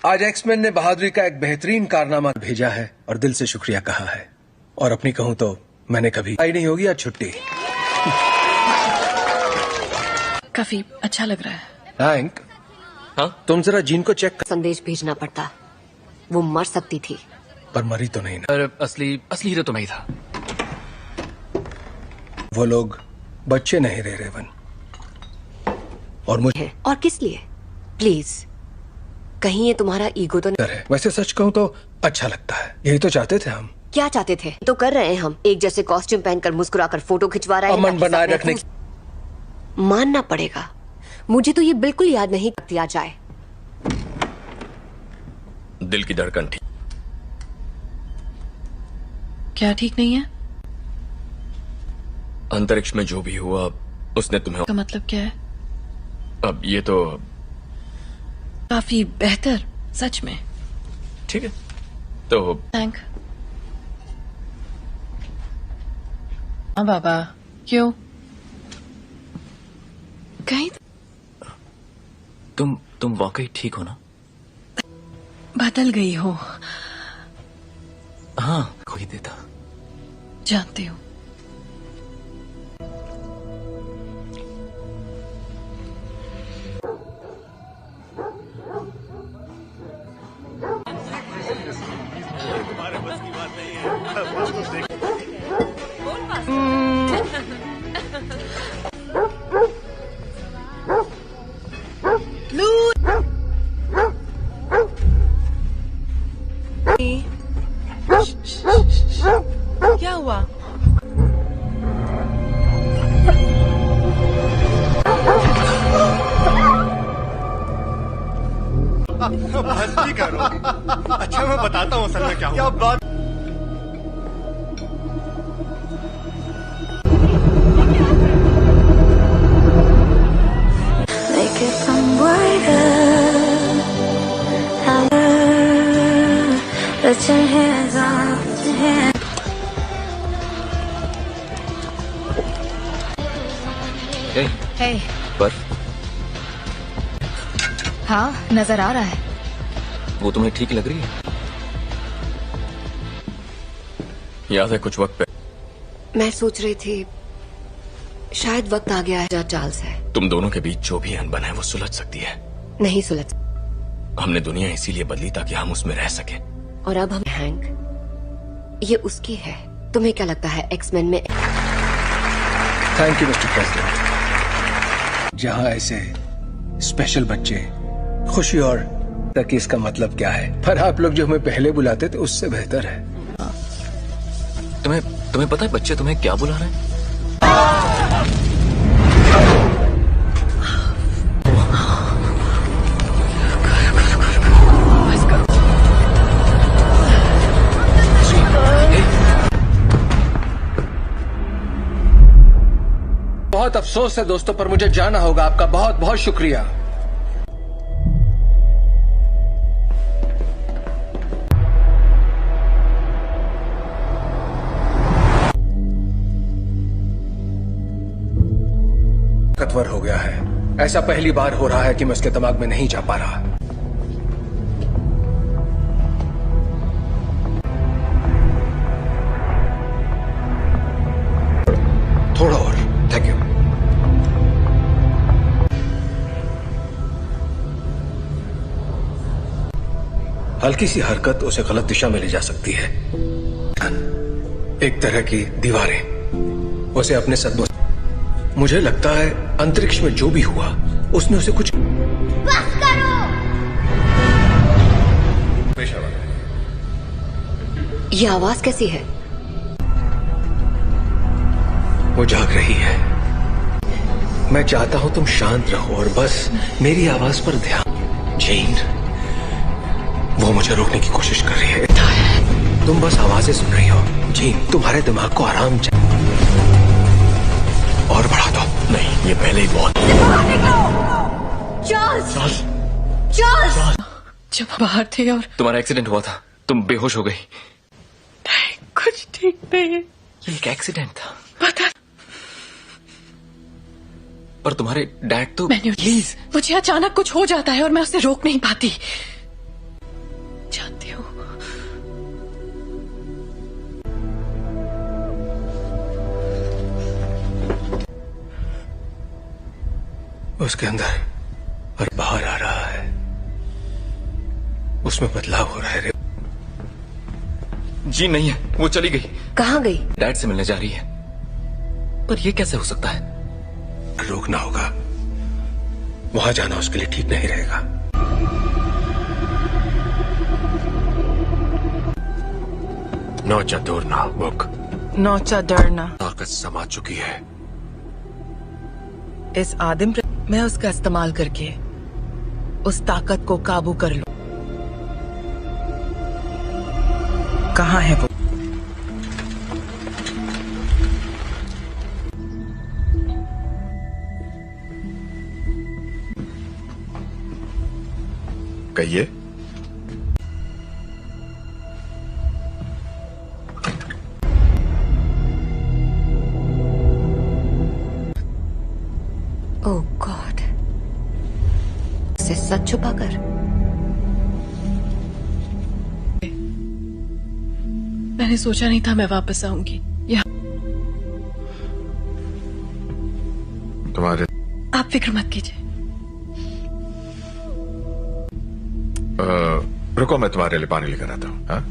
[SPEAKER 5] आज एक्समैन ने बहादुरी का एक बेहतरीन कारनामा भेजा है और दिल से शुक्रिया कहा है। और अपनी कहूं तो मैंने कभी आई नहीं होगी आज छुट्टी।
[SPEAKER 1] काफी अच्छा लग रहा है।
[SPEAKER 5] हैंक, हाँ तुम जरा जीन को चेक कर।
[SPEAKER 8] संदेश भेजना पड़ता। वो मर सकती थी।
[SPEAKER 5] पर मरी तो नहीं ना।
[SPEAKER 7] पर असली हीरो तो मैं ही था।
[SPEAKER 5] वो लोग बच्चे नहीं रहे रेवन। और मुझे
[SPEAKER 8] और किस लिए? प्लीज, कहीं ये तुम्हारा ईगो तो नहीं?
[SPEAKER 5] वैसे सच कहूं तो अच्छा लगता है। यही तो चाहते थे हम।
[SPEAKER 8] क्या चाहते थे? तो कर रहे हैं हम। एक जैसे कॉस्ट्यूम पहनकर मुस्कुराकर फोटो खिंचवा रहे हैं।
[SPEAKER 5] अमन बनाए रखने
[SPEAKER 8] मानना पड़ेगा, मुझे तो ये बिल्कुल याद नहीं किया जाए।
[SPEAKER 7] दिल की धड़कन ठीक।
[SPEAKER 1] क्या ठीक नहीं है?
[SPEAKER 7] अंतरिक्ष में जो भी हुआ उसने तुम्हें।
[SPEAKER 11] का मतलब क्या है?
[SPEAKER 7] अब ये तो
[SPEAKER 11] काफी बेहतर, सच में।
[SPEAKER 7] ठीक है तो
[SPEAKER 11] थैंक। हाँ बाबा, क्यों? कहीं
[SPEAKER 7] तुम वाकई ठीक हो ना?
[SPEAKER 11] बदल गई हो।
[SPEAKER 7] हाँ, कोई देता।
[SPEAKER 11] जानती हूँ।
[SPEAKER 9] तुम्हारे बस की बात नहीं है।
[SPEAKER 11] क्या हुआ?
[SPEAKER 9] मस्ती करो। अच्छा मैं बताता हूँ असल में क्या हुआ। बात
[SPEAKER 12] Hey.
[SPEAKER 7] पर
[SPEAKER 12] हाँ, नजर आ रहा है।
[SPEAKER 7] वो तुम्हें ठीक लग रही है? याद है कुछ वक्त पे
[SPEAKER 8] मैं सोच रही थी शायद वक्त आ गया है जहाँ चार्ल्स है।
[SPEAKER 7] तुम दोनों के बीच जो भी अनबन है वो सुलझ सकती है।
[SPEAKER 8] नहीं सुलझ।
[SPEAKER 7] हमने दुनिया इसीलिए बदली ताकि हम उसमें रह सके।
[SPEAKER 8] और अब हम हैंक, ये उसकी है। तुम्हें क्या लगता है एक्समैन में?
[SPEAKER 5] Thank you mister president. जहां ऐसे स्पेशल बच्चे खुशी और तक इसका मतलब क्या है, पर आप लोग जो हमें पहले बुलाते थे उससे बेहतर है।
[SPEAKER 7] तुम्हें पता है बच्चे तुम्हें क्या बुला रहे हैं?
[SPEAKER 5] बहुत अफसोस है दोस्तों, पर मुझे जाना होगा। आपका बहुत बहुत शुक्रिया। ताकतवर हो गया है। ऐसा पहली बार हो रहा है कि मैं उसके दिमाग में नहीं जा पा रहा। थोड़ा और। Thank you. हल्की सी हरकत उसे गलत दिशा में ले जा सकती है। एक तरह की दीवारें उसे अपने सदमों। मुझे लगता है अंतरिक्ष में जो भी हुआ उसने उसे कुछ।
[SPEAKER 2] बस करो।
[SPEAKER 8] ये आवाज कैसी है?
[SPEAKER 5] वो जाग रही है। मैं चाहता हूं तुम शांत रहो और बस मेरी आवाज पर ध्यान। जीन, वो मुझे रोकने की कोशिश कर रही है। तुम बस आवाजें सुन रही हो। जीन, तुम्हारे दिमाग को आराम चाहिए। और बढ़ा दो।
[SPEAKER 7] नहीं, ये पहले ही बहुत।
[SPEAKER 12] चार्ल्स! चार्ल्स!
[SPEAKER 11] जब बाहर थे और
[SPEAKER 7] तुम्हारा एक्सीडेंट हुआ था, तुम बेहोश हो गई।
[SPEAKER 11] नहीं, कुछ ठीक नहीं है।
[SPEAKER 7] ये एक एक्सीडेंट था।
[SPEAKER 11] पता।
[SPEAKER 7] पर तुम्हारे डैड तो।
[SPEAKER 11] प्लीज, मुझे अचानक कुछ हो जाता है और मैं उसे रोक नहीं पाती। जानती हूँ।
[SPEAKER 5] उसके अंदर और बाहर आ रहा है। उसमें बदलाव हो रहा है।
[SPEAKER 7] जी नहीं है, वो चली गई।
[SPEAKER 8] कहाँ गई?
[SPEAKER 7] डैड से मिलने जा रही है। पर ये कैसे हो सकता है?
[SPEAKER 5] रोकना होगा। वहां जाना उसके लिए ठीक नहीं रहेगा। नौचा दौड़ना बुक।
[SPEAKER 11] नौचा डरना।
[SPEAKER 5] ताकत समा चुकी है।
[SPEAKER 11] इस आदिम मैं उसका इस्तेमाल करके उस ताकत को काबू कर लूं। कहाँ है वो?
[SPEAKER 13] कहिए।
[SPEAKER 8] ओह गॉड, से सच छुपाकर।
[SPEAKER 1] मैंने सोचा नहीं था मैं वापस आऊंगी यहाँ।
[SPEAKER 13] तुम्हारे
[SPEAKER 1] आप फिक्र मत कीजिए।
[SPEAKER 13] रुको, मैं तुम्हारे लिए पानी लेकर आता हूँ। हाँ?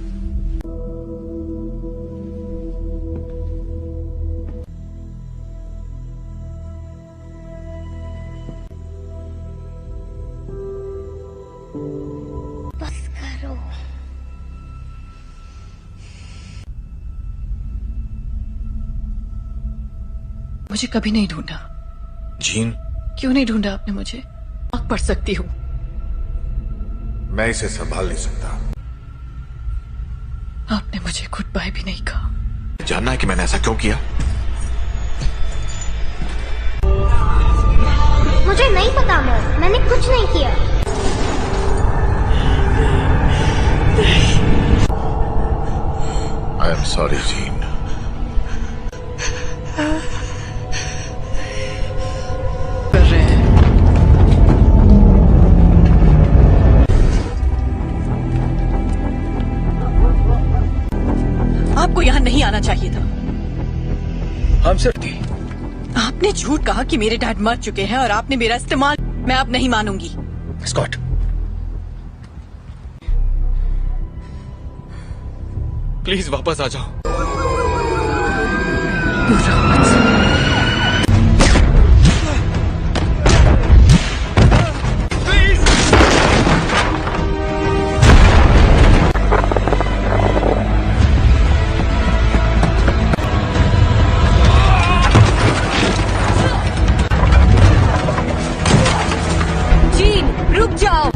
[SPEAKER 2] बस करो।
[SPEAKER 1] मुझे कभी नहीं ढूंढा।
[SPEAKER 13] जीन,
[SPEAKER 1] क्यों नहीं ढूंढा आपने मुझे? आग पढ़ सकती हूँ।
[SPEAKER 13] मैं इसे संभाल नहीं सकता।
[SPEAKER 1] आपने मुझे गुड बाय भी नहीं कहा।
[SPEAKER 13] जानना है कि मैंने ऐसा क्यों किया?
[SPEAKER 2] मुझे नहीं पता मॉम, मैंने कुछ नहीं किया।
[SPEAKER 13] I am sorry gene.
[SPEAKER 1] कर रहे हैं। आपको यहाँ नहीं आना चाहिए था।
[SPEAKER 5] हम सिर्फ थी।
[SPEAKER 1] आपने झूठ कहा कि मेरे डैड मर चुके हैं और आपने मेरा इस्तेमाल। मैं अब नहीं मानूंगी।
[SPEAKER 5] स्कॉट, प्लीज वापस आ जाओ।
[SPEAKER 1] जीन, रुक जाओ।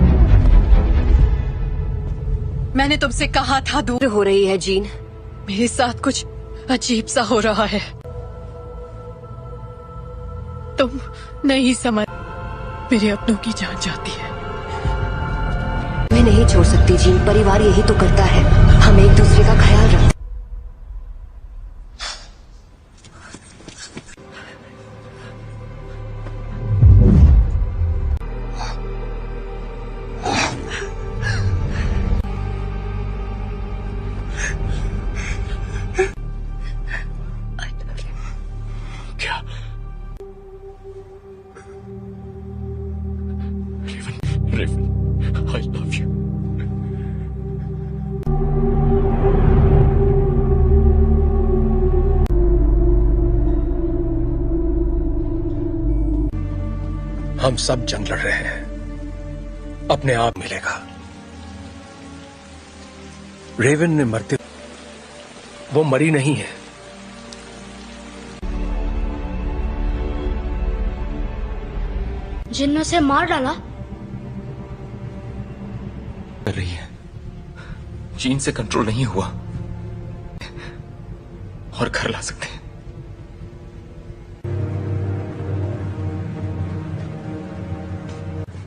[SPEAKER 1] मैंने तुमसे कहा था दूर
[SPEAKER 8] हो रही है जीन।
[SPEAKER 1] मेरे साथ कुछ अजीब सा हो रहा है। तुम नहीं समझ। मेरे अपनों की जान जाती है।
[SPEAKER 8] मैं नहीं छोड़ सकती जीन, परिवार यही तो करता है। हम एक दूसरे का ख्याल रखते।
[SPEAKER 7] I love you.
[SPEAKER 5] हम सब जंग लड़ रहे हैं। अपने आप मिलेगा। रेवन ने मरते, वो मरी नहीं है।
[SPEAKER 2] जिन ने उसे मार डाला।
[SPEAKER 7] कर रही है। जीन से कंट्रोल नहीं हुआ और घर ला सकते हैं।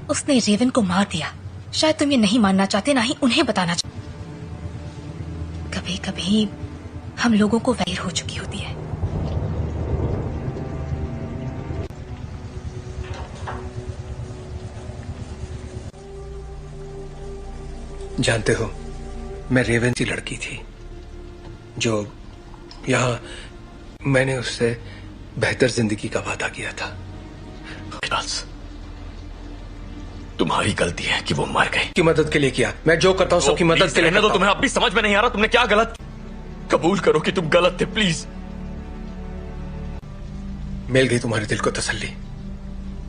[SPEAKER 12] उसने रेवन को मार दिया। शायद तुम ये नहीं मानना चाहते, ना ही उन्हें बताना चाहते। कभी कभी हम लोगों को वैर हो चुकी होती है।
[SPEAKER 5] जानते हो, मैं रेवन की लड़की थी जो यहां मैंने उससे बेहतर जिंदगी का वादा किया था।
[SPEAKER 7] तुम्हारी गलती है कि वो मर गई।
[SPEAKER 5] की मदद के लिए किया। मैं जो करता हूं सबकी मदद के लिए
[SPEAKER 7] तो तुम्हें अब भी समझ में नहीं आ रहा तुमने क्या गलत। कबूल करो कि तुम गलत थे प्लीज।
[SPEAKER 5] मिल गई तुम्हारे दिल को तसल्ली।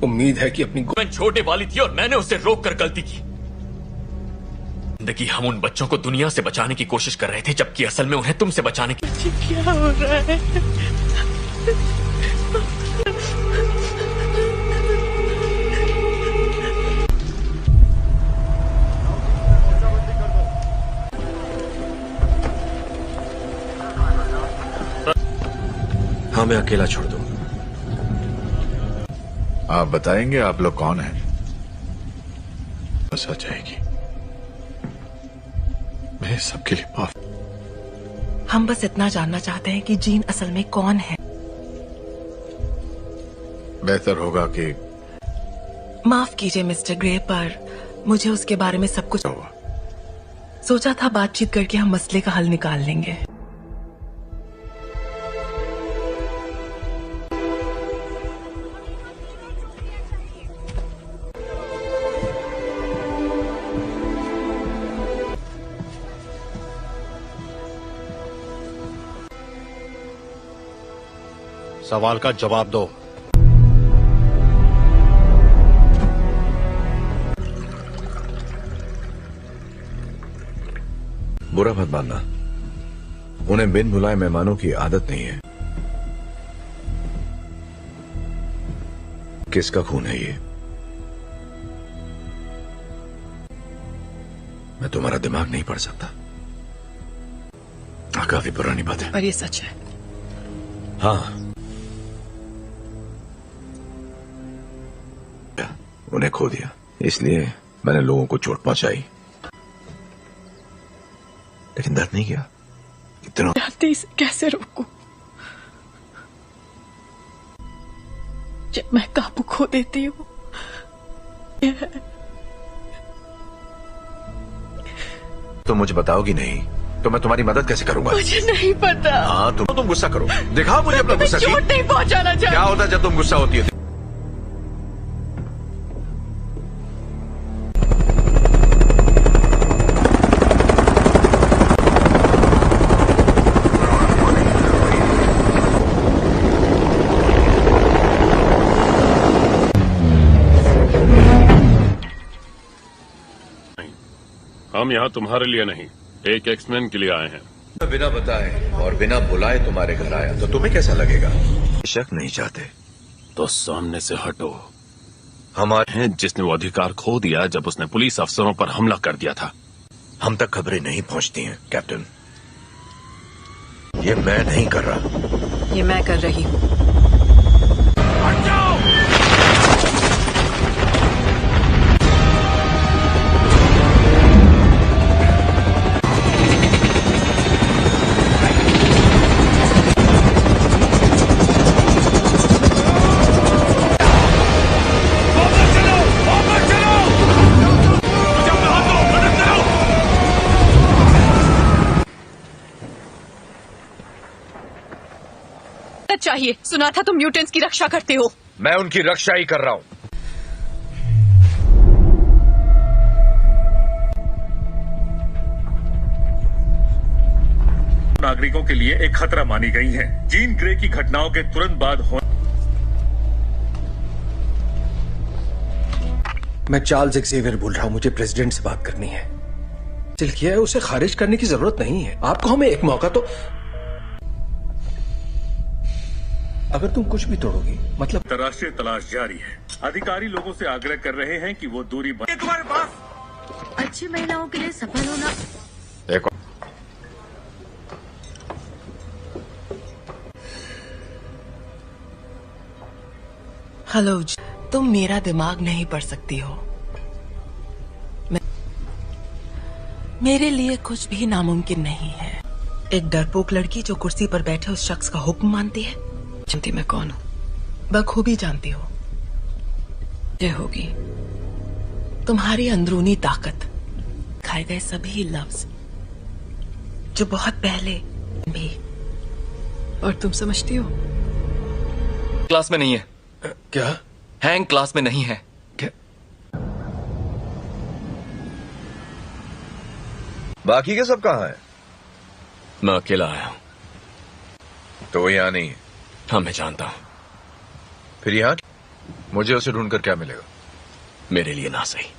[SPEAKER 5] उम्मीद है कि अपनी
[SPEAKER 7] मैं छोटे वाली थी और मैंने उसे रोक कर गलती की। जिंदगी हम उन बच्चों को दुनिया से बचाने की कोशिश कर रहे थे, जबकि असल में उन्हें तुमसे बचाने की।
[SPEAKER 1] क्या हो रहा है?
[SPEAKER 10] हाँ, मैं अकेला छोड़ दूं।
[SPEAKER 13] आप बताएंगे आप लोग कौन हैं? बस आ जाएगी।
[SPEAKER 10] मैं सबके लिए माफ।
[SPEAKER 11] हम बस इतना जानना चाहते हैं कि जीन असल में कौन है।
[SPEAKER 10] बेहतर होगा कि
[SPEAKER 11] माफ कीजिए मिस्टर ग्रे, पर मुझे उसके बारे में सब कुछ सोचा था। बातचीत करके हम मसले का हल निकाल लेंगे।
[SPEAKER 10] सवाल का जवाब दो।
[SPEAKER 13] बुरा मत मानना, उन्हें बिन बुलाए मेहमानों की आदत नहीं है। किसका खून है ये? मैं तुम्हारा दिमाग नहीं पढ़ सकता। काफी पुरानी बात है,
[SPEAKER 11] पर ये सच है।
[SPEAKER 13] हाँ, उन्हें खो दिया, इसलिए मैंने लोगों को चोट पहुंचाई, लेकिन दर्द नहीं किया। इतना
[SPEAKER 11] इसे कैसे रोकूं? जब मैं काबू खो देती हूँ।
[SPEAKER 13] तो मुझे बताओगी नहीं तो मैं तुम्हारी मदद कैसे करूंगा?
[SPEAKER 11] मुझे नहीं पता।
[SPEAKER 13] हाँ, तुम गुस्सा करो, दिखाओ मुझे अपना गुस्सा।
[SPEAKER 11] चोट नहीं पहुंचाना चाहती।
[SPEAKER 13] क्या होता है जब तुम गुस्सा होती है?
[SPEAKER 14] हम यहाँ तुम्हारे लिए नहीं, एक एक्समैन के लिए आए हैं।
[SPEAKER 13] बिना बताए और बिना बुलाए तुम्हारे घर आया तो तुम्हें कैसा लगेगा? शक नहीं चाहते
[SPEAKER 14] तो सामने से हटो।
[SPEAKER 13] हमारे
[SPEAKER 14] हैं जिसने वो अधिकार खो दिया जब उसने पुलिस अफसरों पर हमला कर दिया था।
[SPEAKER 13] हम तक खबरें नहीं पहुंचती हैं कैप्टन। ये मैं नहीं कर रहा,
[SPEAKER 1] ये मैं कर रही हूँ। चाहिए, सुना था तुम म्यूटेंट्स की रक्षा करते हो।
[SPEAKER 13] मैं उनकी रक्षा ही कर रहा हूं।
[SPEAKER 14] नागरिकों के लिए एक खतरा मानी गई हैं। जीन ग्रे की घटनाओं के तुरंत बाद
[SPEAKER 5] मैं चार्ल्स एक्सेवियर बोल रहा हूं, मुझे प्रेसिडेंट से बात करनी है। दिल किया है, उसे खारिज करने की जरूरत नहीं है। आपको हमें एक मौका तो, अगर तुम कुछ भी तोड़ोगी मतलब।
[SPEAKER 14] अंतर्राष्ट्रीय तलाश जारी है। अधिकारी लोगों से आग्रह कर रहे हैं कि वो दूरी तुम्हारे पास।
[SPEAKER 16] अच्छी महिलाओं के लिए सफल होना।
[SPEAKER 13] एक
[SPEAKER 11] हेलो, तुम मेरा दिमाग नहीं पढ़ सकती हो। मेरे लिए कुछ भी नामुमकिन नहीं है। एक डरपोक लड़की जो कुर्सी पर बैठे उस शख्स का हुक्म मानती है।
[SPEAKER 1] जानती मैं कौन हूँ?
[SPEAKER 11] बखूबी जानती हो।
[SPEAKER 1] ये होगी
[SPEAKER 11] तुम्हारी अंदरूनी ताकत, खाए गए सभी लफ्ज जो बहुत पहले भी।
[SPEAKER 1] और तुम समझती हो?
[SPEAKER 7] क्लास में नहीं है।
[SPEAKER 5] क्या?
[SPEAKER 7] हैंग क्लास में नहीं है।
[SPEAKER 5] क्या?
[SPEAKER 13] बाकी के सब कहाँ हैं?
[SPEAKER 7] मैं अकेला आया हूं।
[SPEAKER 13] तो वो यहाँ नहीं है?
[SPEAKER 7] हाँ, मैं जानता हूं।
[SPEAKER 13] फिर यहाँ मुझे उसे ढूंढकर क्या मिलेगा?
[SPEAKER 7] मेरे लिए ना सही।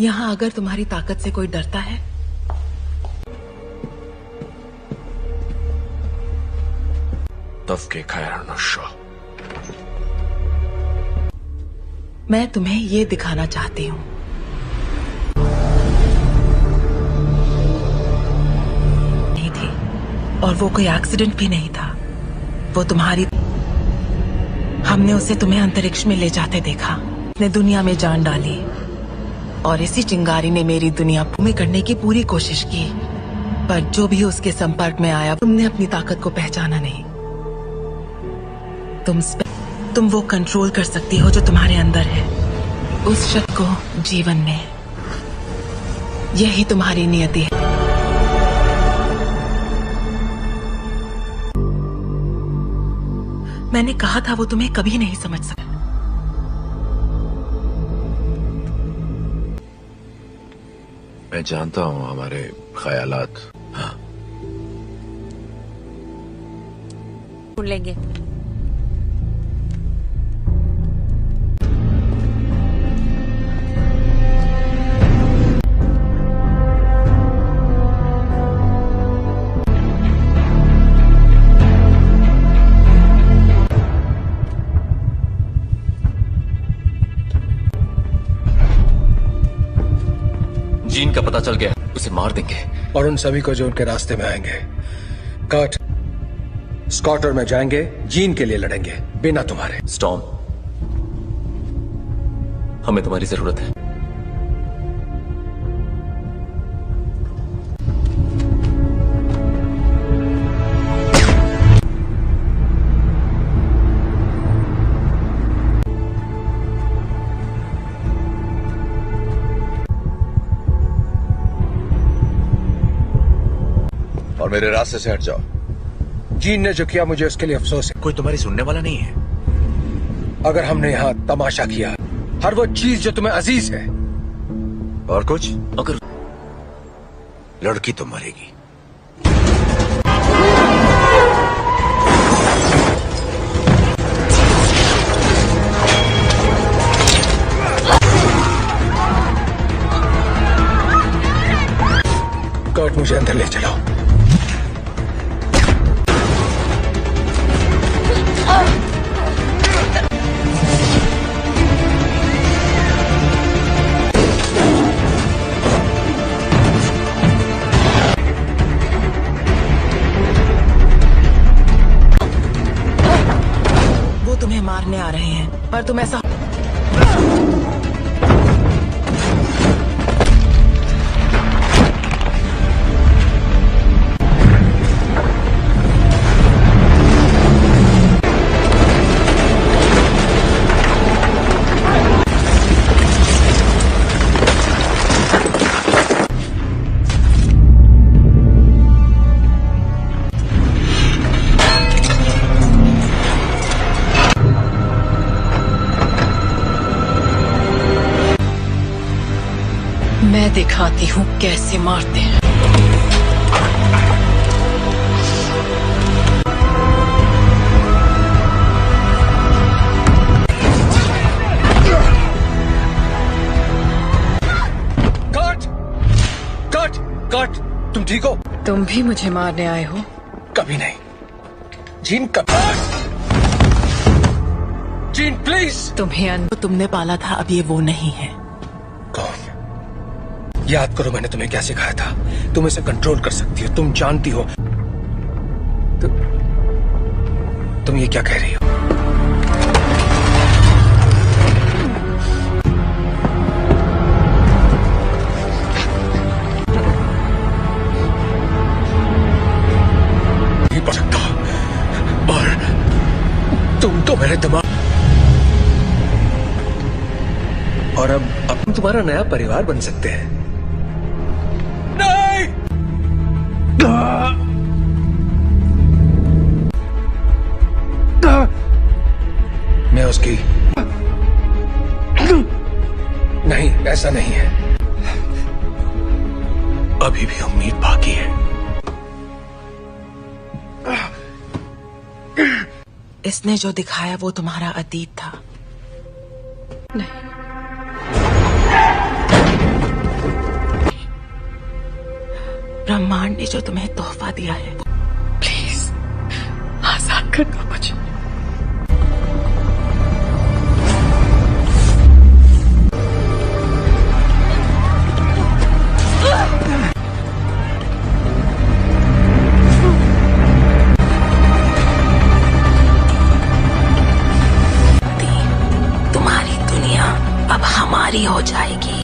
[SPEAKER 11] यहाँ अगर तुम्हारी ताकत से कोई डरता है
[SPEAKER 7] तफके खैर नशा।
[SPEAKER 11] मैं तुम्हें ये दिखाना चाहती हूँ। नहीं थी, और वो कोई एक्सीडेंट भी नहीं था। वो तुम्हारी, हमने उसे तुम्हें अंतरिक्ष में ले जाते देखा। उसने दुनिया में जान डाली और इसी चिंगारी ने मेरी दुनिया में करने की पूरी कोशिश की, पर जो भी उसके संपर्क में आया, तुमने अपनी ताकत को पहचाना नहीं। तुम वो कंट्रोल कर सकती हो जो तुम्हारे अंदर है, उस शक्ति को जीवन में। यही तुम्हारी नियति है। मैंने कहा था वो तुम्हें कभी नहीं समझ सका।
[SPEAKER 13] मैं जानता हूं हमारे ख्यालात। हाँ,
[SPEAKER 16] ढूंढ लेंगे।
[SPEAKER 5] जीन का पता चल गया, उसे मार देंगे। और उन सभी को जो उनके रास्ते में आएंगे। कर्ट, स्कॉट और मैं जाएंगे, जीन के लिए लड़ेंगे, बिना तुम्हारे।
[SPEAKER 7] स्टॉर्म, हमें तुम्हारी जरूरत है।
[SPEAKER 13] और मेरे रास्ते से हट जाओ।
[SPEAKER 5] जीन ने जो किया मुझे उसके लिए अफसोस है।
[SPEAKER 13] कोई तुम्हारी सुनने वाला नहीं है।
[SPEAKER 5] अगर हमने यहाँ तमाशा किया, हर वो चीज जो तुम्हें अजीज है।
[SPEAKER 13] और कुछ?
[SPEAKER 7] अगर
[SPEAKER 13] लड़की तो मरेगी।
[SPEAKER 5] कर्ट, मुझे अंदर ले चलो।
[SPEAKER 11] वो तुम्हें मारने आ रहे हैं, पर तुम ऐसा
[SPEAKER 1] मैं दिखाती हूँ कैसे मारते हैं।
[SPEAKER 5] कर्ट! कर्ट! कर्ट! तुम ठीक हो?
[SPEAKER 1] तुम भी मुझे मारने आए हो?
[SPEAKER 5] कभी नहीं। जीन, कभी। Gene, please!
[SPEAKER 11] तुम्हें तुमने पाला था, अब ये वो नहीं है।
[SPEAKER 5] कौन? याद करो मैंने तुम्हें क्या सिखाया था। तुम इसे कंट्रोल कर सकती हो, तुम जानती हो। तुम ये क्या कह रही हो? नहीं पढ़ सकता। और तुम तो मेरे दिमाग, और अब तुम्हारा नया परिवार बन सकते हैं। मैं उसकी नहीं, ऐसा नहीं है। अभी भी उम्मीद बाकी है।
[SPEAKER 11] इसने जो दिखाया वो तुम्हारा अतीत था।
[SPEAKER 1] नहीं,
[SPEAKER 11] ब्रह्मांड ने जो तुम्हें तोहफा दिया है।
[SPEAKER 1] प्लीज आजाद कर।
[SPEAKER 5] पापा जी।
[SPEAKER 11] तुम्हारी दुनिया अब हमारी हो जाएगी।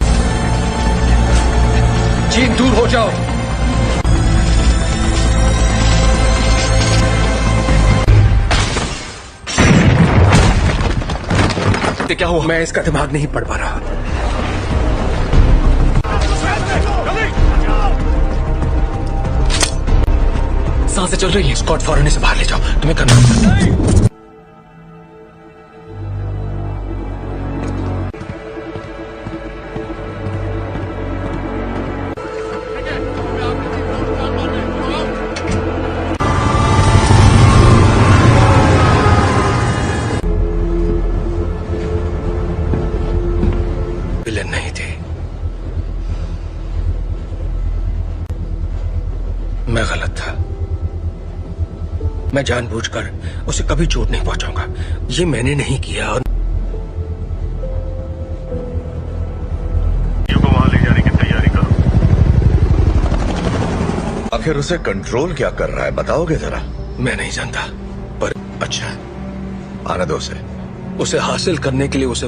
[SPEAKER 5] जीन, दूर हो जाओ। क्या हुआ? मैं इसका दिमाग नहीं पढ़ पा रहा। सांसें चल रही है। स्कॉट फौरन इसे बाहर ले जाओ। तुम्हें करना होगा। विलेन नहीं थे, मैं गलत था। मैं जानबूझकर उसे कभी चोट नहीं पहुंचाऊंगा। ये मैंने नहीं किया। और
[SPEAKER 13] को वहां ले जाने की तैयारी करो। आखिर उसे कंट्रोल क्या कर रहा है, बताओगे जरा?
[SPEAKER 5] मैं नहीं जानता, पर
[SPEAKER 13] अच्छा, आने दो उसे।
[SPEAKER 5] उसे हासिल करने के लिए उसे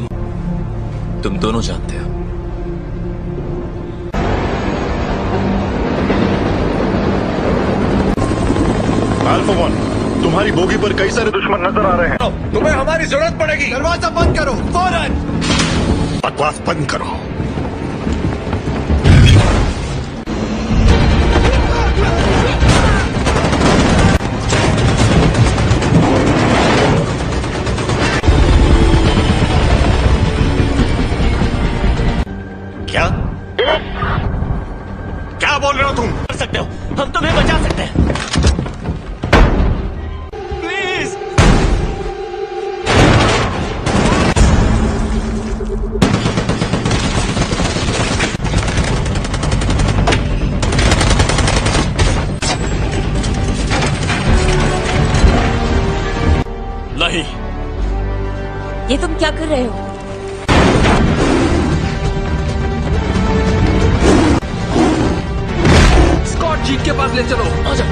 [SPEAKER 7] तुम दोनों जानते हो।
[SPEAKER 10] अल्फा वन, तुम्हारी बोगी पर कई सारे दुश्मन नजर आ रहे हैं।
[SPEAKER 13] तुम्हें हमारी जरूरत पड़ेगी।
[SPEAKER 10] दरवाजा बंद करो फौरन। बकवास बंद करो।
[SPEAKER 7] क्या बोल रहे हो तुम? कर सकते हो, हम तुम्हें बचा सकते हैं। प्लीज। नहीं।
[SPEAKER 16] ये तुम क्या कर रहे हो?
[SPEAKER 5] स्कॉट, जीन के पास ले चलो। आ जाओ।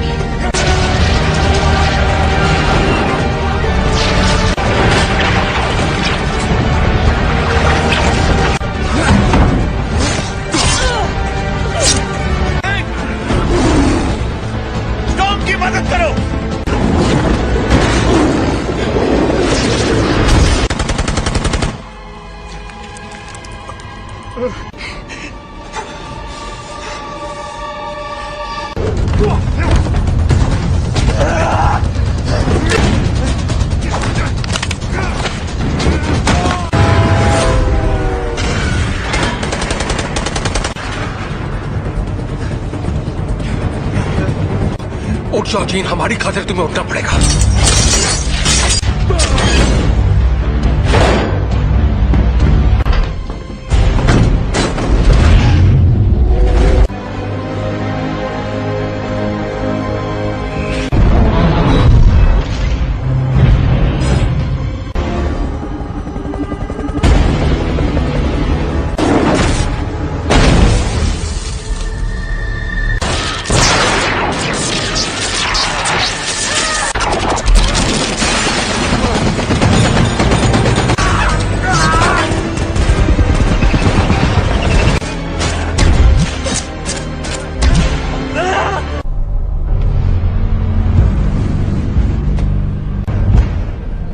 [SPEAKER 13] टॉम की मदद करो।
[SPEAKER 5] उठ जाओ जीन, हमारी खातिर तुम्हें उठना पड़ेगा।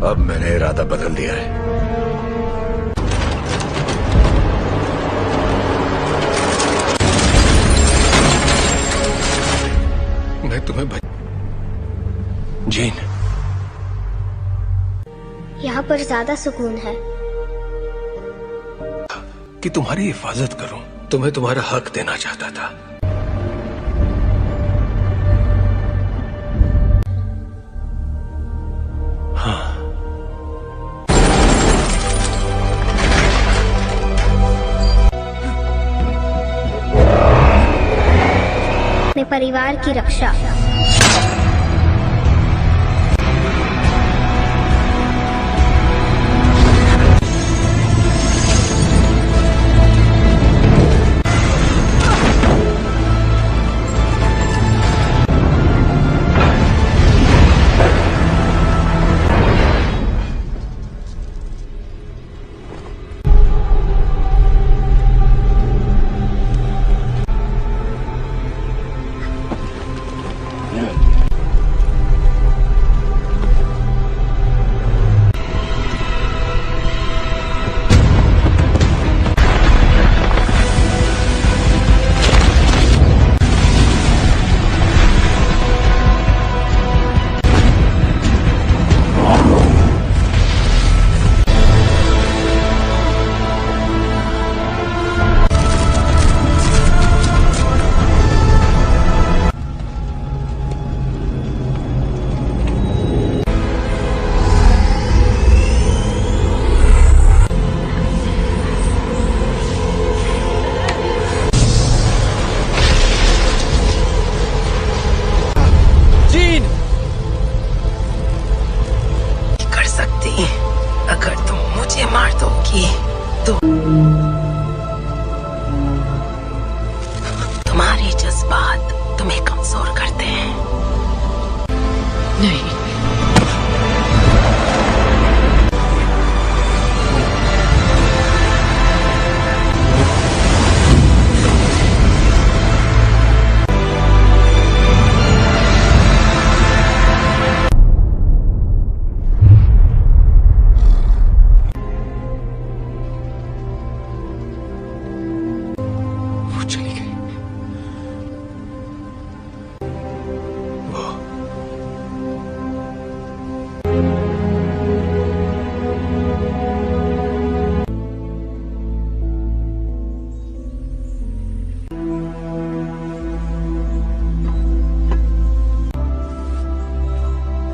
[SPEAKER 13] अब मैंने इरादा बदल दिया है।
[SPEAKER 5] मैं तुम्हें जीन,
[SPEAKER 2] यहाँ पर ज्यादा सुकून है।
[SPEAKER 5] कि तुम्हारी हिफाजत करूं। तुम्हें तुम्हारा हक देना चाहता था। हाँ,
[SPEAKER 2] अपने परिवार की रक्षा।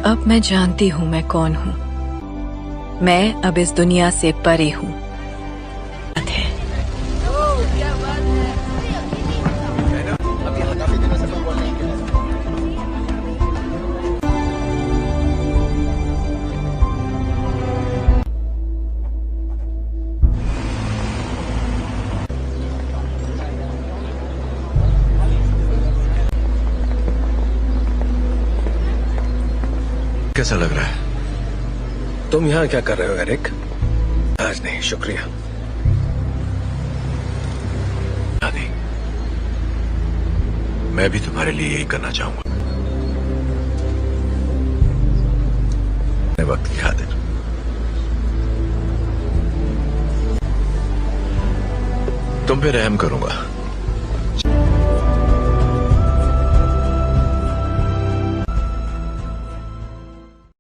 [SPEAKER 1] अब मैं जानती हूँ मैं कौन हूँ। मैं अब इस दुनिया से परे हूँ।
[SPEAKER 13] कैसा लग रहा है?
[SPEAKER 5] तुम यहाँ क्या कर रहे हो एरिक? आज नहीं, शुक्रिया।
[SPEAKER 13] आदि, मैं भी तुम्हारे लिए यही करना चाहूंगा। वक्त की खातिर तुम पे रहम करूंगा।